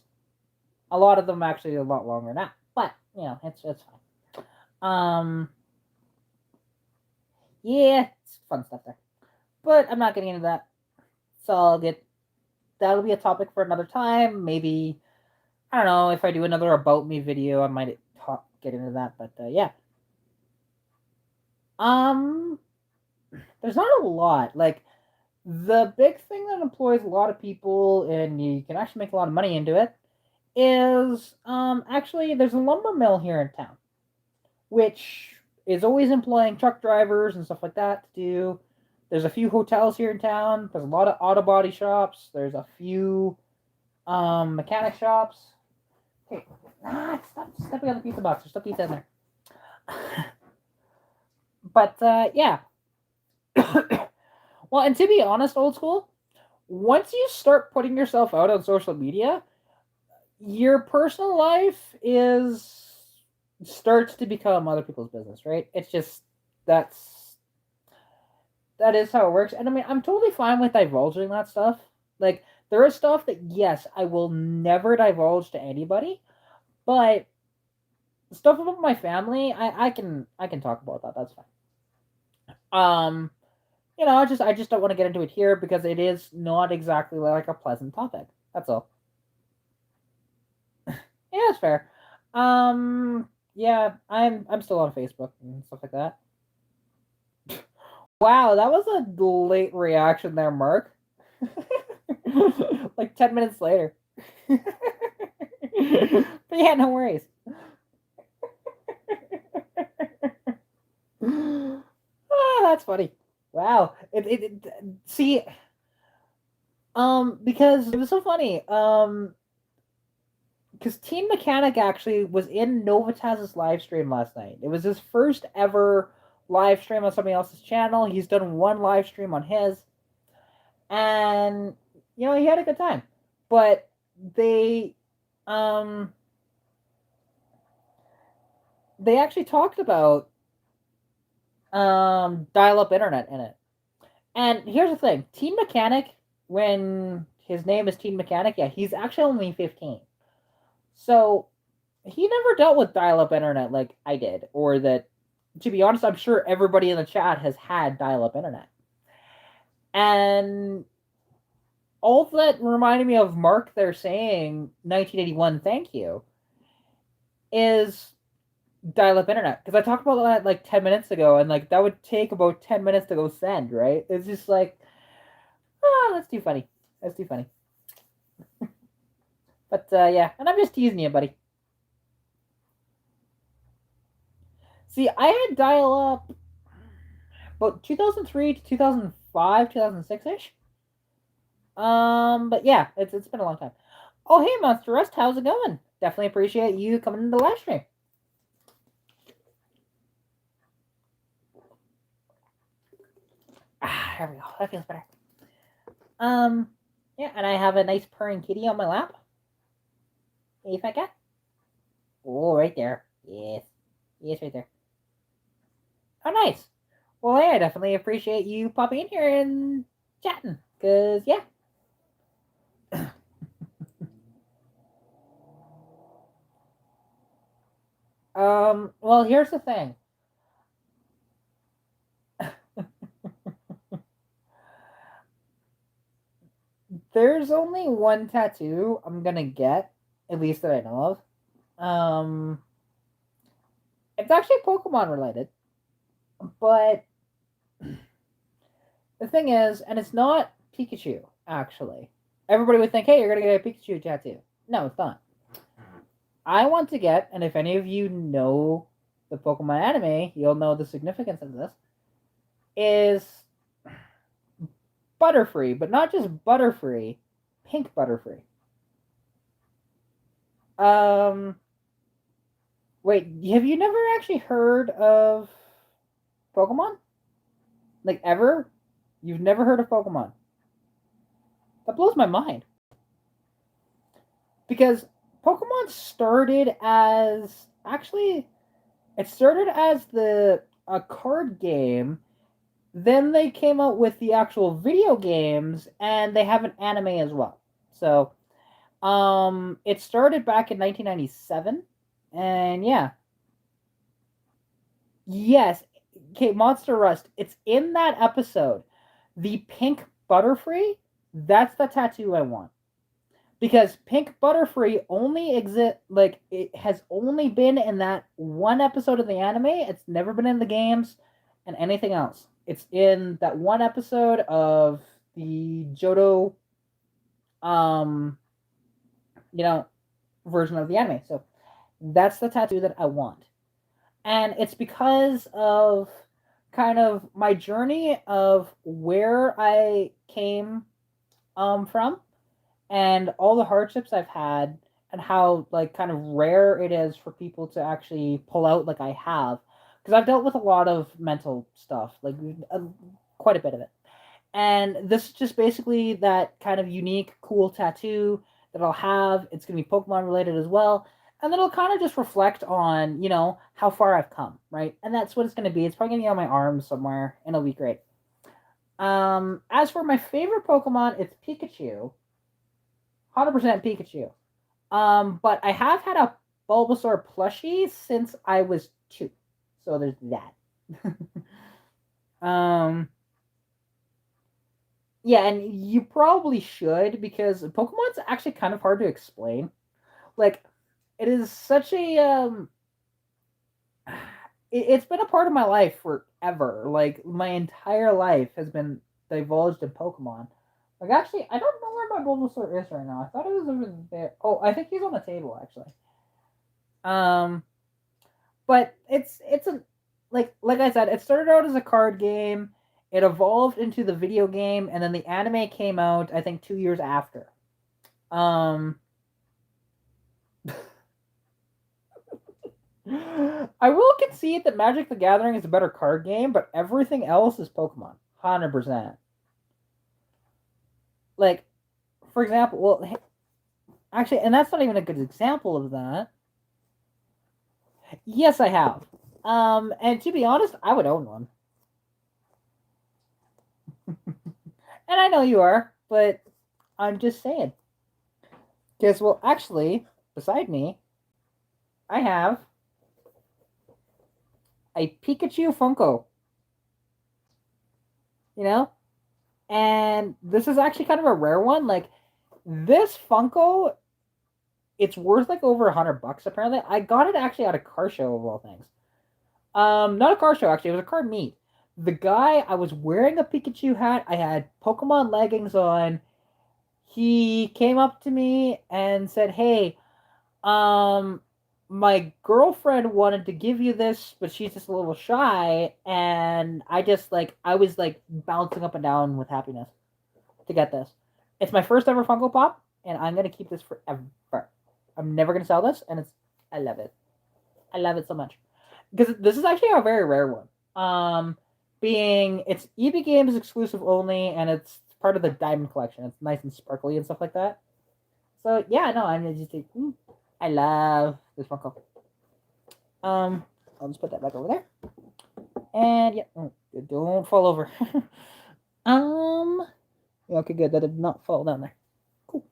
A lot of them actually a lot longer now, but it's fine. Yeah, it's fun stuff there, but I'm not getting into that. So that'll be a topic for another time. Maybe, I don't know, if I do another about me video, I might get into that. But yeah, there's not a lot. Like, the big thing that employs a lot of people, and you can actually make a lot of money into it, is actually there's a lumber mill here in town, which is always employing truck drivers and stuff like that to do. There's a few hotels here in town. There's a lot of auto body shops. There's a few mechanic shops. Hey, stop stepping on the pizza box. There's still pizza in there. But yeah. Well, and to be honest, old school, once you start putting yourself out on social media, your personal life starts to become other people's business, right? It's just that is how it works. And I mean, I'm totally fine with divulging that stuff. Like, there is stuff that, yes, I will never divulge to anybody, but stuff about my family, I can talk about that. That's fine. I just don't want to get into it here because it is not exactly like a pleasant topic. That's all. Yeah, that's fair. Yeah, I'm still on Facebook and stuff like that. Wow, that was a late reaction there, Mark. Like 10 minutes later. But yeah, no worries. Oh, that's funny. Wow. See, because it was so funny. Because Teen Mechanic actually was in Novitaz's live stream last night. It was his first ever live stream on somebody else's channel. He's done one live stream on his, and he had a good time. But they um they actually talked about dial-up internet in it. And here's the thing, Teen Mechanic, when his name is Teen Mechanic, yeah, he's actually only 15. So he never dealt with dial-up internet like I did, or that, to be honest, I'm sure everybody in the chat has had dial-up internet. And all of that reminded me of Mark there saying 1981 thank you is dial-up internet, because I talked about that like 10 minutes ago, and like that would take about 10 minutes to go send, right? It's just like, that's too funny. That's too funny. But yeah, and I'm just teasing you, buddy. See, I had dial-up about 2003 to 2005, 2006 ish. But yeah, it's been a long time. Oh, hey, Monster Rust, how's it going? Definitely appreciate you coming into the live stream. There we go. That feels better. Yeah, and I have a nice purring kitty on my lap. If I cat. Oh, right there. Yes. Yes, right there. Oh, nice. Well, hey, I definitely appreciate you popping in here and chatting. Because, yeah. Well, here's the thing. There's only one tattoo I'm gonna get, at least that I know of. It's actually Pokemon related, but the thing is, and it's not Pikachu, actually. Everybody would think, hey, you're gonna get a Pikachu tattoo. No, it's not. I want to get, and if any of you know the Pokemon anime, you'll know the significance of this, is Butterfree, but not just Butterfree, pink Butterfree. Wait, have you never actually heard of Pokemon? Like, ever? You've never heard of Pokemon? That blows my mind. Because Pokemon started as, actually, it started as a card game. Then they came out with the actual video games, and they have an anime as well. So, it started back in 1997, and yeah. Yes, okay, Monster Rust. It's in that episode. The pink Butterfree, that's the tattoo I want. Because pink Butterfree only like, it has only been in that one episode of the anime. It's never been in the games and anything else. It's in that one episode of the Johto version of the anime. So that's the tattoo that I want. And it's because of kind of my journey of where I came from, and all the hardships I've had, and how like kind of rare it is for people to actually pull out like I have, because I've dealt with a lot of mental stuff, like quite a bit of it. And this is just basically that kind of unique, cool tattoo that I'll have. It's going to be Pokemon related as well. And then it'll kind of just reflect on, how far I've come, right? And that's what it's going to be. It's probably going to be on my arm somewhere, and it'll be great. As for my favorite Pokemon, it's Pikachu. 100% Pikachu. But I have had a Bulbasaur plushie since I was 2. So there's that. Yeah, and you probably should, because Pokemon's actually kind of hard to explain. Like, it is such a it's been a part of my life forever. Like, my entire life has been divulged in Pokemon. Like, actually, I don't know where my Bulbasaur is right now. I thought it was over there. Oh, I think he's on the table, actually. But it's a like I said, it started out as a card game. It evolved into the video game, and then the anime came out, I think, 2 years after. I will concede that Magic the Gathering is a better card game, but everything else is Pokemon. 100%. Like, for example, well, Actually, and that's not even a good example of that. Yes, I have. And to be honest, I would own one. And I know you are, but I'm just saying. Because, well, actually, beside me, I have a Pikachu Funko. You know, and this is actually kind of a rare one. Like this Funko, it's worth like over $100 apparently. I got it actually at a car show of all things. Not a car show actually. It was a car meet. The guy, I was wearing a Pikachu hat. I had Pokemon leggings on. He came up to me and said, "Hey, um, my girlfriend wanted to give you this, but she's just a little shy." And I was like bouncing up and down with happiness to get this. It's my first ever Funko Pop, and I'm gonna keep this forever. I'm never gonna sell this, and I love it. I love it so much because this is actually a very rare one. Being it's EB Games exclusive only, and it's part of the Diamond Collection. It's nice and sparkly and stuff like that. So yeah, no, I'm just I love this Funko. Um, I'll just put that back over there, and yeah, don't fall over. um, yeah, okay, good. That did not fall down there. Cool.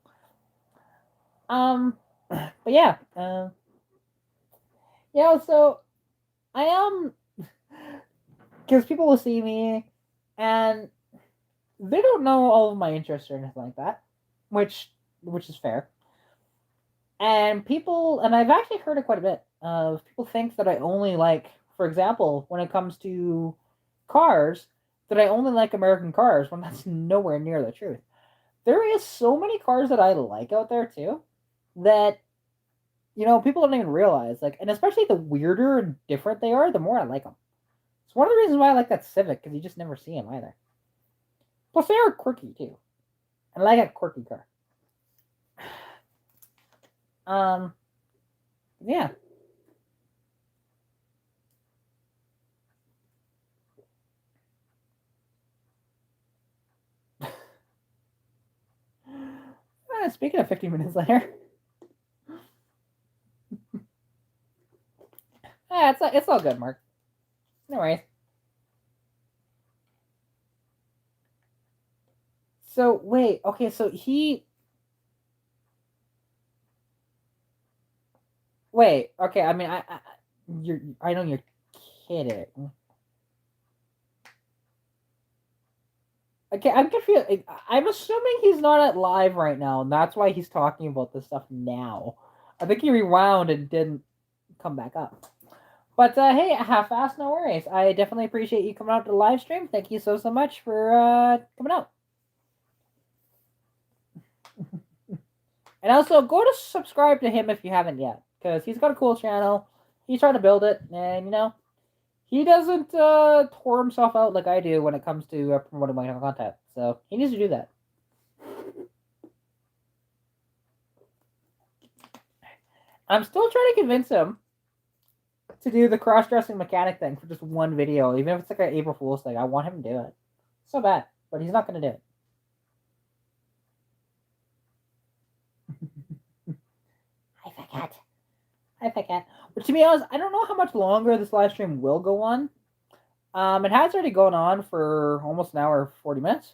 Um, but yeah, yeah. So I am because people will see me, and they don't know all of my interests or anything like that, which which is fair. And I've actually heard it quite a bit of people think that I only like, for example, when it comes to cars, that I only like American cars when that's nowhere near the truth. There is so many cars that I like out there too that people don't even realize. Like, and especially the weirder and different they are, the more I like them. It's one of the reasons why I like that Civic because you just never see them either. Plus, they are quirky too, and I like a quirky car. Um, yeah. Speaking of 15 minutes later, it's all good, Mark. No worries. So wait, okay, so he wait, okay. I mean, I know you're kidding. Okay, I'm confused. I'm assuming he's not at live right now, and that's why he's talking about this stuff now. I think he rewound and didn't come back up. But hey, half-assed, no worries. I definitely appreciate you coming out to the live stream. Thank you so much for coming out. And also, go to subscribe to him if you haven't yet, because he's got a cool channel. He's trying to build it, and he doesn't tore himself out like I do when it comes to promoting my content. So he needs to do that. I'm still trying to convince him to do the cross-dressing mechanic thing for just one video, even if it's like an April Fool's thing. I want him to do it. So bad, but he's not going to do it. I forget. I forget. But to be honest, I don't know how much longer this live stream will go on. It has already gone on for almost an hour, 40 minutes.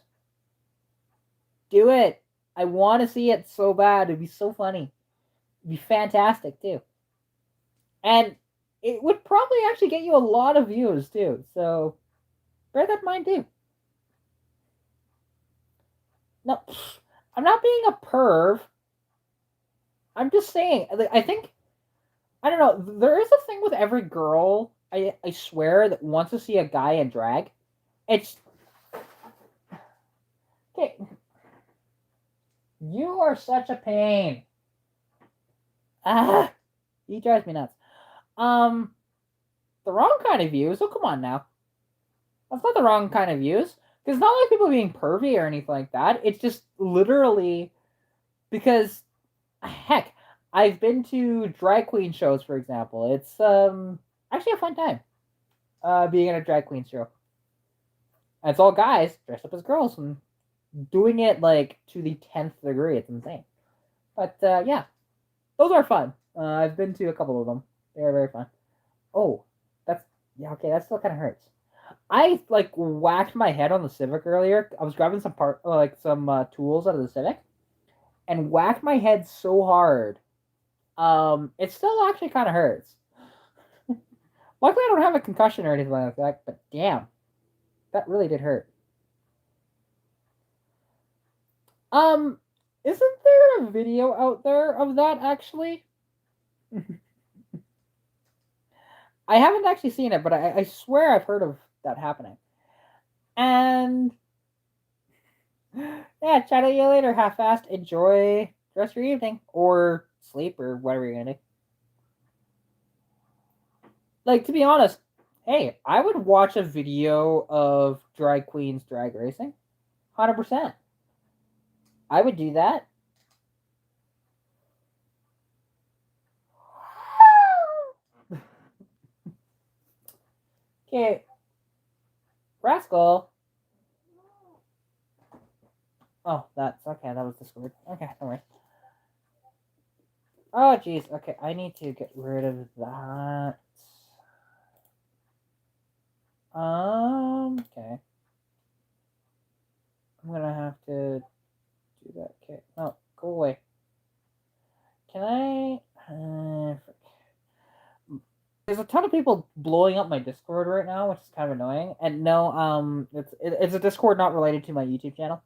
Do it. I want to see it so bad. It'd be so funny. It'd be fantastic too. And it would probably actually get you a lot of views too. So bear that in mind too. No, I'm not being a perv. I'm just saying. I think I don't know. There is a thing with every girl. I swear that wants to see a guy in drag. It's okay. You are such a pain. Ah, he drives me nuts. Um, the wrong kind of views. Oh, come on now. That's not the wrong kind of views. Because it's not like people being pervy or anything like that. It's just literally because, heck, I've been to drag queen shows, for example. It's actually a fun time being in a drag queen show. And it's all guys dressed up as girls and doing it like to the 10th degree. It's insane. But yeah, those are fun. I've been to a couple of them. They are very fun. Oh, that's yeah. Okay, that still kind of hurts. I like whacked my head on the Civic earlier. I was grabbing some some tools out of the Civic, and whacked my head so hard. It still actually kind of hurts. Luckily, I don't have a concussion or anything like that. But damn, that really did hurt. Um, isn't there a video out there of that actually? I haven't actually seen it, but I swear I've heard of that happening. And yeah, chat at you later, half-assed. Enjoy the rest of your evening or sleep or whatever you're gonna do. Like, to be honest, hey, I would watch a video of drag queens drag racing. 100%. I would do that. Okay, Rascal. Oh, that's okay. That was Discord. Okay, no worries. Oh, jeez. Okay, I need to get rid of that. Okay. I'm gonna have to do that. Okay, no, go away. Can I? There's a ton of people blowing up my Discord right now, which is kind of annoying. And no, it's a Discord not related to my YouTube channel.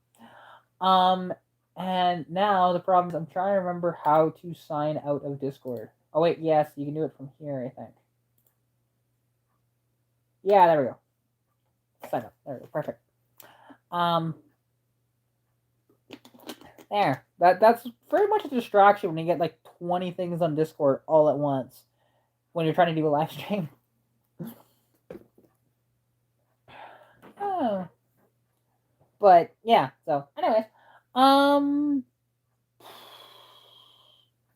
And now the problem is I'm trying to remember how to sign out of Discord. Oh wait, yes, you can do it from here, I think. Yeah, there we go. Sign up. There we go. Perfect. There. That's very much a distraction when you get like 20 things on Discord all at once when you're trying to do a live stream. Oh. But yeah, so anyways.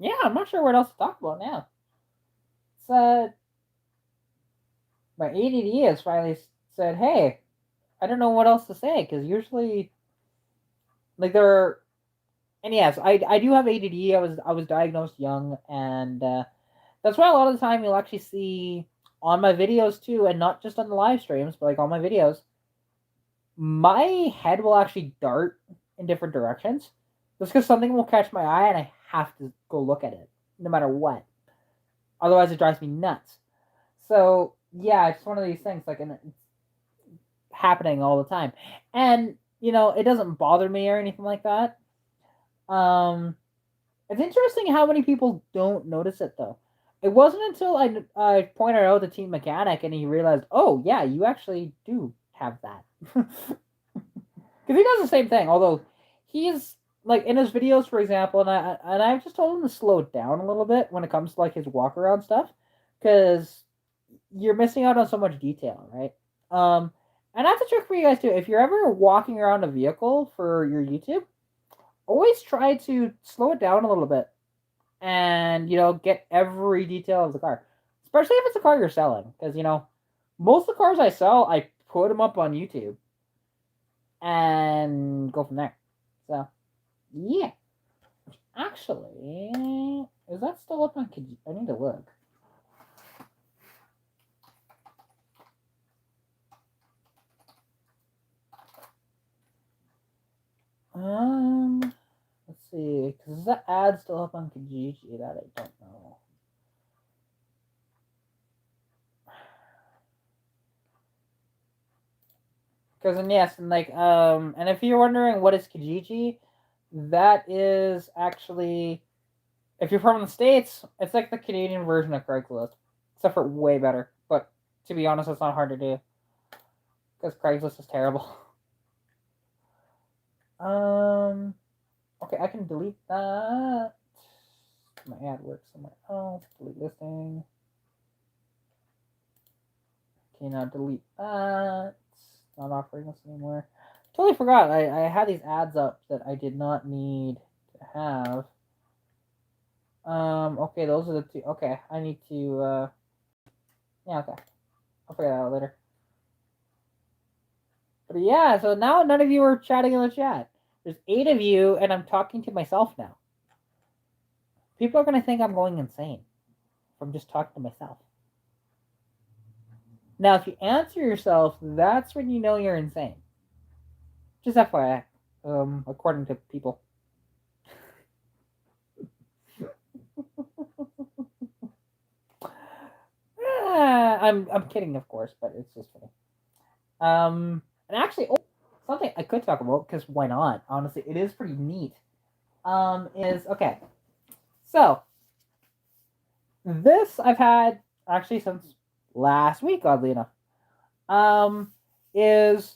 Yeah, I'm not sure what else to talk about now. It's my ADD has finally said, "Hey, I don't know what else to say," because usually, like there are, and yes, I do have ADD. I was diagnosed young, and that's why a lot of the time you'll actually see on my videos too, and not just on the live streams, but like on my videos, my head will actually dart in different directions, just because something will catch my eye and I have to go look at it, no matter what. Otherwise, it drives me nuts. So yeah, it's one of these things like, and it's happening all the time, and it doesn't bother me or anything like that. Um, it's interesting how many people don't notice it though. It wasn't until I pointed out the team mechanic and he realized, oh yeah, you actually do have that. Because he does the same thing. Although he's like in his videos, for example, and I just told him to slow down a little bit when it comes to like his walk around stuff, because you're missing out on so much detail, right? And that's a trick for you guys too. If you're ever walking around a vehicle for your YouTube, always try to slow it down a little bit and get every detail of the car, especially if it's a car you're selling, because most of the cars I sell, I put them up on YouTube and go from there. So yeah, actually, is that still up on I need to look. Let's see, because is that ad still up on Kijiji? That I don't know. Because and yes, and like and if you're wondering what is Kijiji, that is actually, if you're from the States, it's like the Canadian version of Craigslist, except for way better. But to be honest, it's not hard to do because Craigslist is terrible. Okay, I can delete that. My ad works somewhere else. Delete listing. Okay, now delete that. Not offering this anymore. Totally forgot. I had these ads up that I did not need to have. Okay, those are the two. Okay, I need to, yeah, okay. I'll figure that out later. But yeah, so now none of you are chatting in the chat. There's 8 of you, and I'm talking to myself now. people are going to think I'm going insane from just talking to myself. Now, if you answer yourself, that's when you know you're insane. Just FYI, according to people. I'm kidding, of course, but it's just funny. And actually, something I could talk about, because why not? Honestly, it is pretty neat. Is okay. So this I've had actually since last week, oddly enough. Is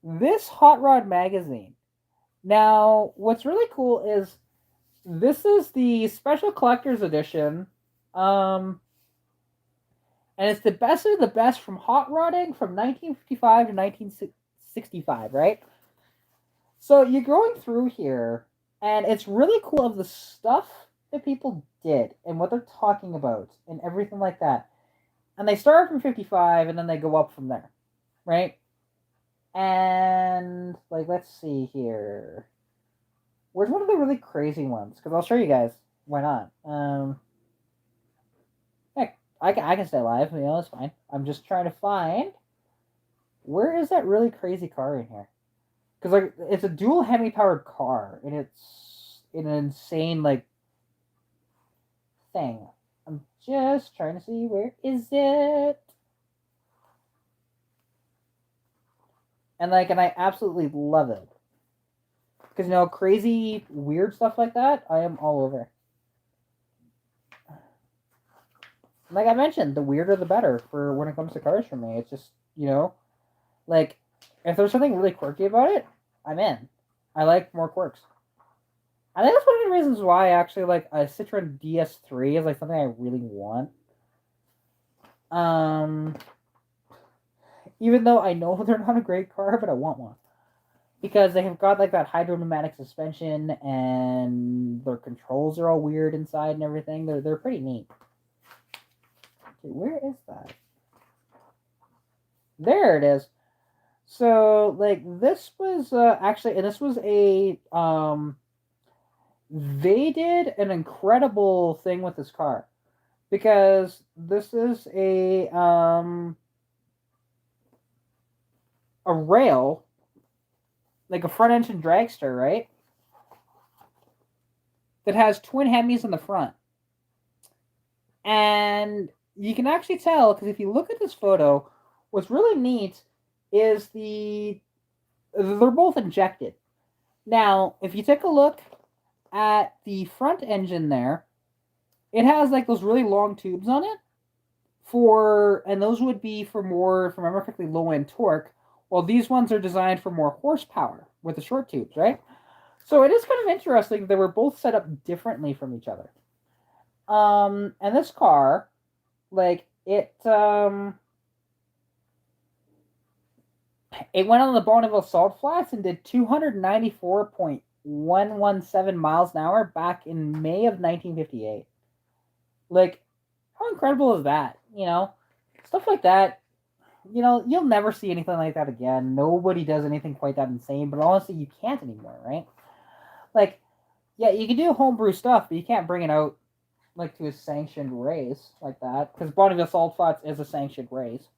this Hot Rod magazine. Now, what's really cool is this is the special collector's edition. And it's the best of the best from hot rodding from 1955 to 1965, right? So you're going through here, and it's really cool of the stuff that people did and what they're talking about and everything like that. And they start from 55 and then they go up from there, right? And, like, let's see here. Where's one of the really crazy ones? Because I'll show you guys. Why not? Heck, I can stay alive. You know, it's fine. I'm just trying to find... Where is that really crazy car in here? Because, like, it's a dual Hemi-powered car, and it's an insane, like, thing. I'm just trying to see, where is it? And, like, and I absolutely love it. Because, you know, crazy, weird stuff like that, I am all over. Like I mentioned, the weirder the better for when it comes to cars for me. It's just, you know, like, if there's something really quirky about it, I'm in. I like more quirks. I think that's one of the reasons why, actually, like, a Citroen DS3 is, like, something I really want. Even though I know they're not a great car, but I want one. Because they have got, like, that hydrodynamic suspension, and their controls are all weird inside and everything. They're pretty neat. Okay, where is that? There it is. So, like, this was, actually, and this was a, they did an incredible thing with this car. Because this is a rail, like a front engine dragster, right? That has twin Hemis in the front. And you can actually tell, because if you look at this photo, what's really neat is they're both injected. Now, if you take a look at the front engine there, it has, like, those really long tubes on it and those would be for more, if I remember correctly, low-end torque, while these ones are designed for more horsepower with the short tubes, right? So it is kind of interesting that they were both set up differently from each other. And this car, like, it went on the Bonneville Salt Flats and did 294.117 miles an hour back in May of 1958. Like, how incredible is that? You know, stuff like that. You know, you'll never see anything like that again. Nobody does anything quite that insane, but honestly, you can't anymore, right? Like, yeah, you can do homebrew stuff, but you can't bring it out, like, to a sanctioned race like that, because Bonneville Salt Flats is a sanctioned race.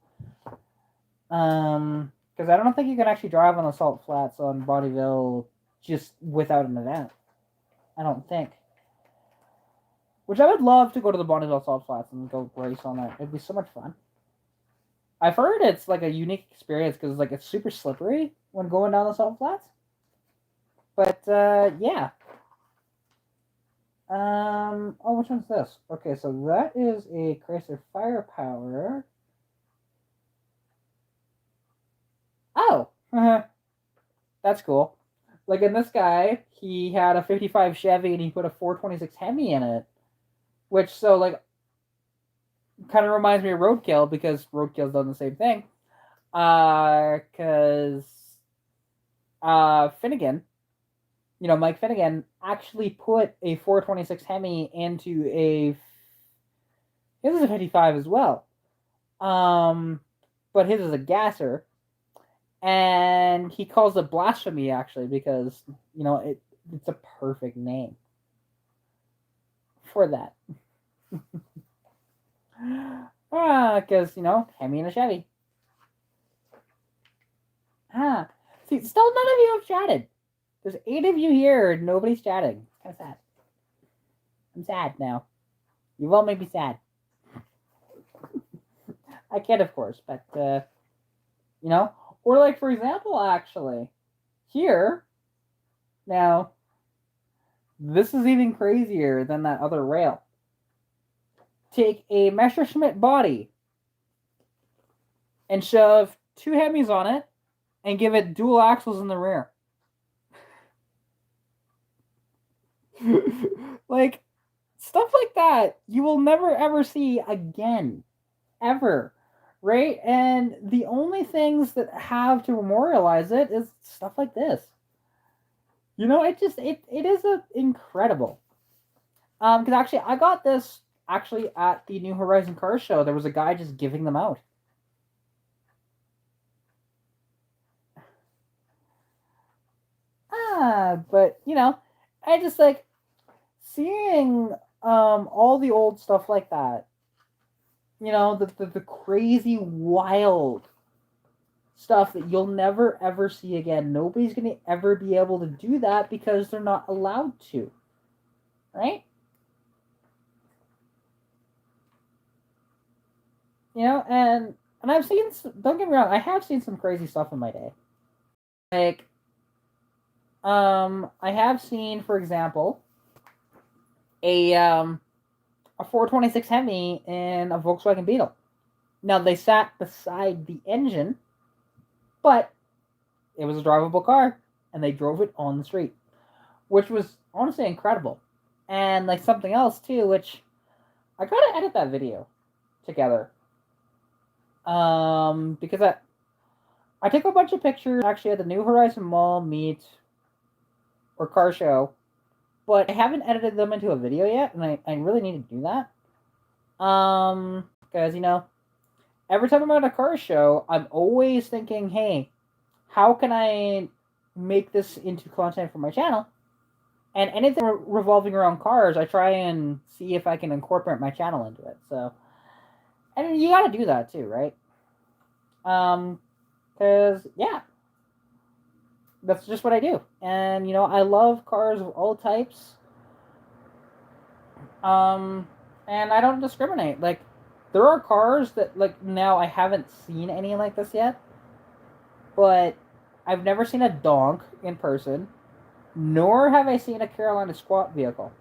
Because I don't think you can actually drive on the Salt Flats on Bonneville just without an event. I don't think. Which I would love to go to the Bonneville Salt Flats and go race on that. It'd be so much fun. I've heard it's, like, a unique experience because, like, it's super slippery when going down the Salt Flats. But, yeah. Oh, which one's this? Okay, so that is a Chrysler Firepower. Oh! That's cool. Like, in this guy, he had a 55 Chevy and he put a 426 Hemi in it. Which, so, like, kind of reminds me of Roadkill, because Roadkill's done the same thing. Because Finnegan, you know, Mike Finnegan, actually put a 426 Hemi into his is a 55 as well. But his is a gasser. And he calls it blasphemy, actually, because, you know, it's a perfect name. afford that. Because, Hemi and a Chevy. See, still none of you have chatted. There's 8 of you here and nobody's chatting. Kind of sad. I'm sad now. You won't make me sad. I can't, of course, but, or like, for example, actually, here, now, this is even crazier than that other rail. Take a Messerschmitt body and shove 2 Hemis on it and give it dual axles in the rear. Like, stuff like that you will never ever see again. Ever. Right? And the only things that have to memorialize it is stuff like this. It is incredible. Because actually, I got this at the New Horizon Car Show. There was a guy just giving them out. But, I just like seeing all the old stuff like that. The crazy, wild stuff that you'll never, ever see again. Nobody's going to ever be able to do that because they're not allowed to. Right? And I've seen, don't get me wrong, I have seen some crazy stuff in my day. Like, I have seen, for example, a 426 Hemi in a Volkswagen Beetle. Now, they sat beside the engine, but it was a drivable car, and they drove it on the street, which was honestly incredible. And, like, something else, too, which I gotta edit that video together. Because I took a bunch of pictures, actually, at the New Horizon Mall meet or car show, but I haven't edited them into a video yet, and I really need to do that. Because, every time I'm at a car show, I'm always thinking, hey, how can I make this into content for my channel? And anything revolving around cars, I try and see if I can incorporate my channel into it. So, and you gotta do that too, right? Because, yeah. That's just what I do. And, I love cars of all types. And I don't discriminate. Like, there are cars that, like, now I haven't seen any like this yet. But I've never seen a donk in person. Nor have I seen a Carolina squat vehicle.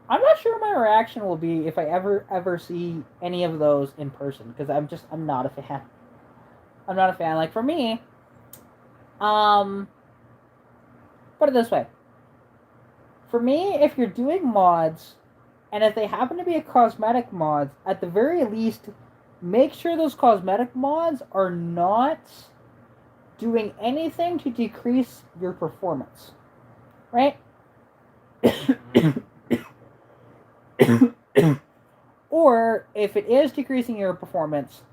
I'm not sure my reaction will be if I ever see any of those in person. Because I'm not a fan. I'm not a fan. Like, for me, put it this way. For me, if you're doing mods, and if they happen to be a cosmetic mods, at the very least, make sure those cosmetic mods are not doing anything to decrease your performance. Right? Or, if it is decreasing your performance,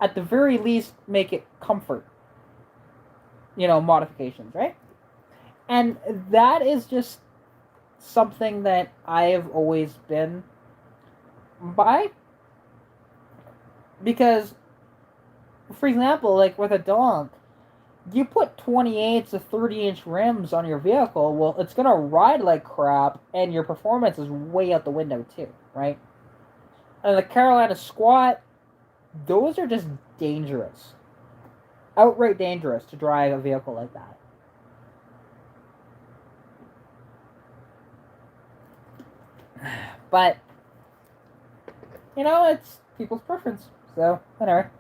at the very least, make it comfort. Modifications, right? And that is just something that I have always been by. Because, for example, like with a donk, you put 28 to 30-inch rims on your vehicle, well, it's going to ride like crap, and your performance is way out the window too, right? And the Carolina squat, those are just dangerous. Outright dangerous to drive a vehicle like that. But, it's people's preference. So, whatever.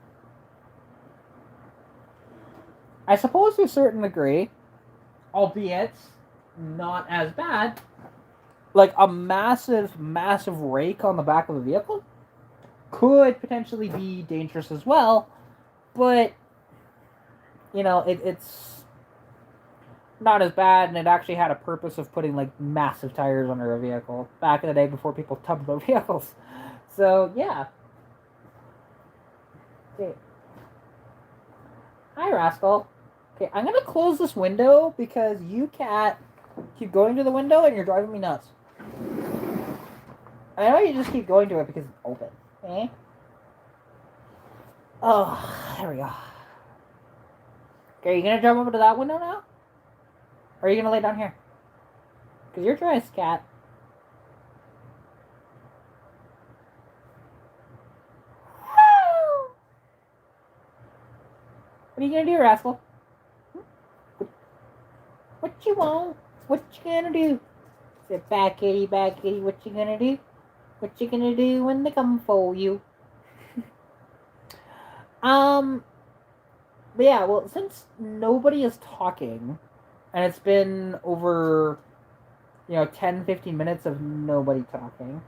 I suppose to a certain degree, albeit not as bad, like a massive, massive rake on the back of a vehicle could potentially be dangerous as well. But, it's not as bad, and it actually had a purpose of putting, like, massive tires under a vehicle back in the day before people tubbed their vehicles. So, yeah. Okay. Hi, Rascal. Okay, I'm gonna close this window because you cat keep going to the window and you're driving me nuts. I know you just keep going to it because it's open. Eh? Oh, there we go. Okay, are you gonna jump over to that window now? Or are you gonna lay down here? Because you're dry as cat. What are you gonna do, rascal? What you want? What you gonna do? Sit back, kitty, what you gonna do? What you gonna do when they come for you? But yeah, well, since nobody is talking, and it's been over, 10, 15 minutes of nobody talking,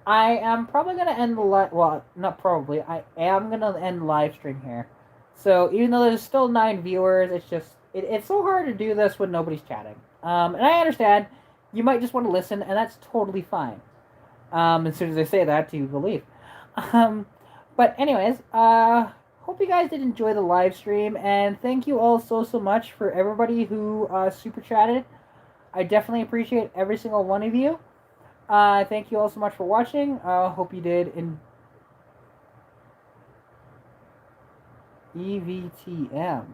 I am probably going to end the well, not probably, I am going to end live stream here. So even though there's still 9 viewers, it's just, it's so hard to do this when nobody's chatting. And I understand, you might just want to listen, and that's totally fine. As soon as I say that, you believe. But anyways, hope you guys did enjoy the live stream, and thank you all so much for everybody who super chatted. I definitely appreciate every single one of you. Thank you all so much for watching. Hope you did in EVTM.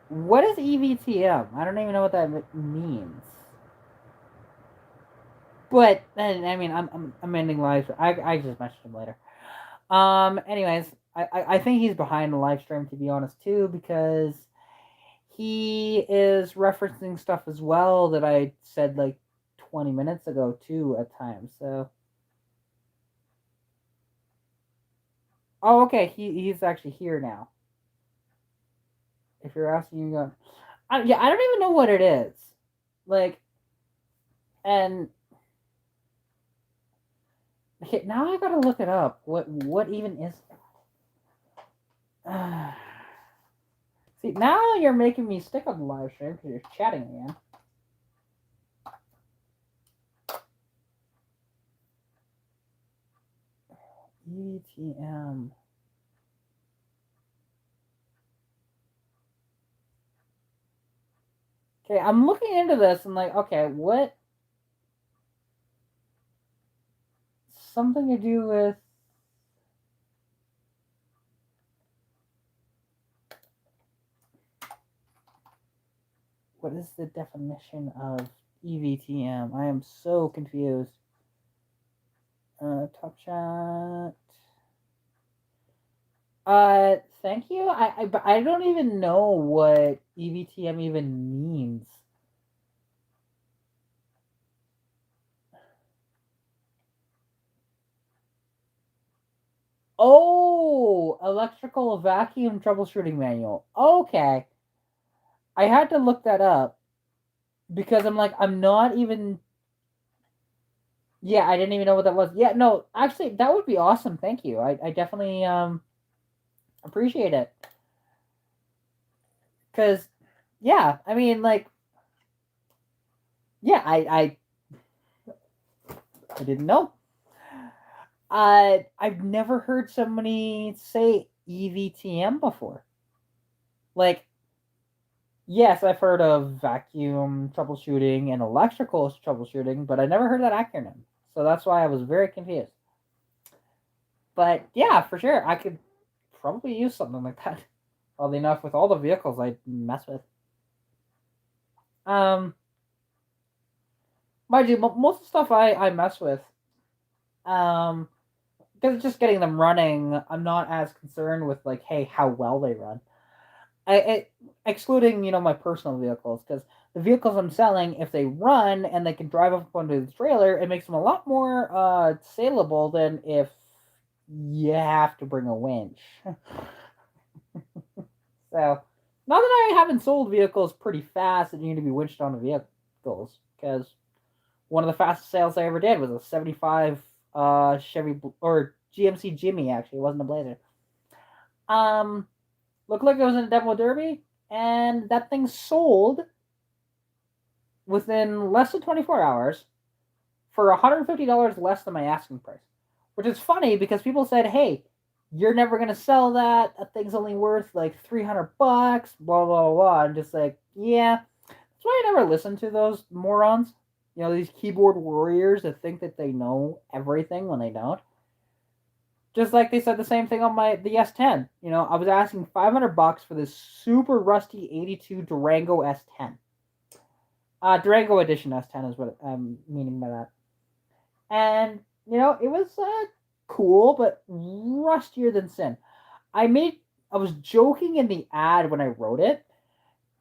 What is EVTM? I don't even know what that means. But I mean, I'm ending live. I just messaged him later. Anyways, I think he's behind the live stream, to be honest, too, because he is referencing stuff as well that I said like 20 minutes ago, too, at times. So, oh, okay, he's actually here now. If you're asking, you go, yeah, I don't even know what it is, like, and okay, now I gotta look it up. What even is that? See, now you're making me stick on the live stream because you're chatting again. ETM. Okay, I'm looking into this and like, okay, what? Something to do with. What is the definition of EVTM? I am so confused. Top chat. Thank you. I don't even know what EVTM even means. Oh, electrical vacuum troubleshooting manual. Okay. I had to look that up because I'm like, I'm not even. Yeah, I didn't even know what that was. Yeah, no, actually, that would be awesome. Thank you. I definitely appreciate it. Because, yeah, I mean, like, yeah, I didn't know. I've never heard somebody say EVTM before. Like, yes, I've heard of vacuum troubleshooting and electrical troubleshooting, but I never heard that acronym. So that's why I was very confused. But yeah, for sure, I could probably use something like that. Oddly enough, with all the vehicles I mess with. Mind you, most of the stuff I mess with, because it's just getting them running, I'm not as concerned with like, hey, how well they run. Excluding my personal vehicles, because the vehicles I'm selling, if they run and they can drive up onto the trailer, it makes them a lot more saleable than if you have to bring a winch. So, not that I haven't sold vehicles pretty fast that need to be winched onto vehicles, because one of the fastest sales I ever did was a 75 Chevy or GMC Jimmy. Actually, it wasn't a Blazer. Looked like it was in a demo derby, and that thing sold within less than 24 hours for $150 less than my asking price. Which is funny because people said, "Hey, you're never gonna sell that. That thing's only worth like $300, blah blah blah." I'm just like, yeah. That's why I never listened to those morons. You know, these keyboard warriors that think that they know everything when they don't. Just like they said the same thing on the S10. You know, I was asking $500 for this super rusty '82 Durango S10. Durango Edition S10 is what I'm meaning by that. And you know, it was cool, but rustier than sin. I was joking in the ad when I wrote it,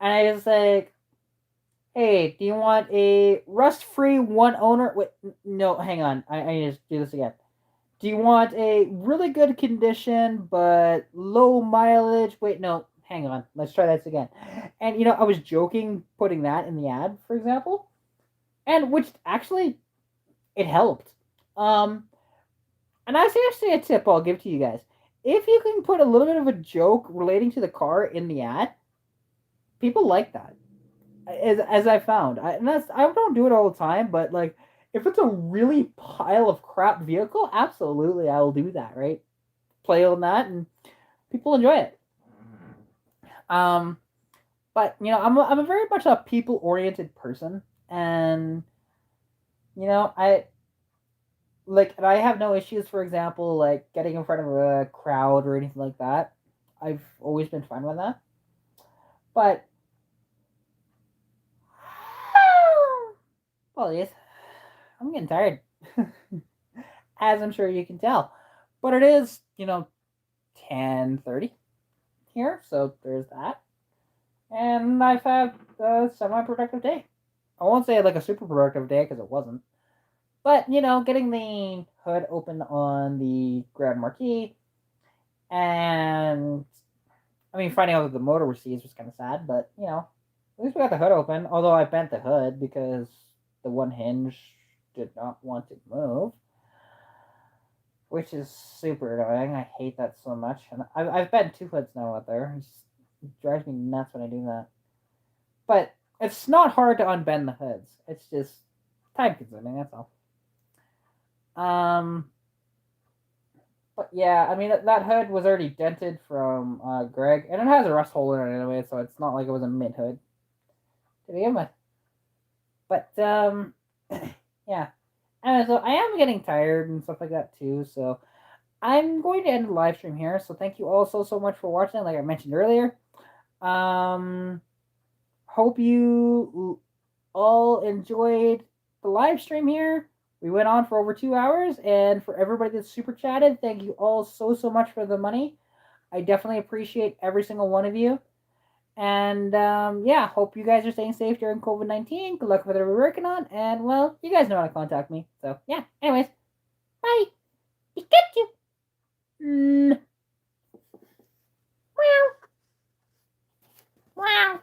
and I was like, "Hey, do you want a rust-free one owner?" Wait, no, hang on. I need to do this again. Do you want a really good condition but low mileage? Wait, no, hang on. Let's try this again. And you know, I was joking putting that in the ad, for example, and which actually it helped. Um, and that's actually a tip I'll give to you guys. If you can put a little bit of a joke relating to the car in the ad, people like that. As I found, I don't do it all the time, but like if it's a really pile of crap vehicle, absolutely I will do that. Right, play on that, and people enjoy it. Um, but you know, I'm a very much a people oriented person, and you know, and I have no issues, for example, like getting in front of a crowd or anything like that. I've always been fine with that. But well, yes, I'm getting tired, as I'm sure you can tell. But it is, you know, 10:30 here, so there's that. And I've had a semi-productive day. I won't say like a super productive day because it wasn't. But you know, getting the hood open on the Grand Marquis, and I mean, finding out that the motor was seized was kind of sad. But you know, at least we got the hood open. Although I bent the hood because the one hinge did not want to move, which is super annoying. I hate that so much. And I've bent two hoods now out there. It drives me nuts when I do that. But it's not hard to unbend the hoods. It's just time consuming. That's all. Um, but yeah, I mean that hood was already dented from Greg, and it has a rust hole in it anyway, so it's not like it was a mid hood to begin with. But yeah. And so I am getting tired and stuff like that too. So I'm going to end the live stream here. So thank you all so much for watching. Like I mentioned earlier, um, hope you all enjoyed the live stream here. We went on for over 2 hours, and for everybody that super chatted, thank you all so much for the money. I definitely appreciate every single one of you. And yeah, hope you guys are staying safe during COVID-19. Good luck with whatever we're working on. And well, you guys know how to contact me. So yeah, anyways, bye. Pikachu. Mm. Wow. Wow.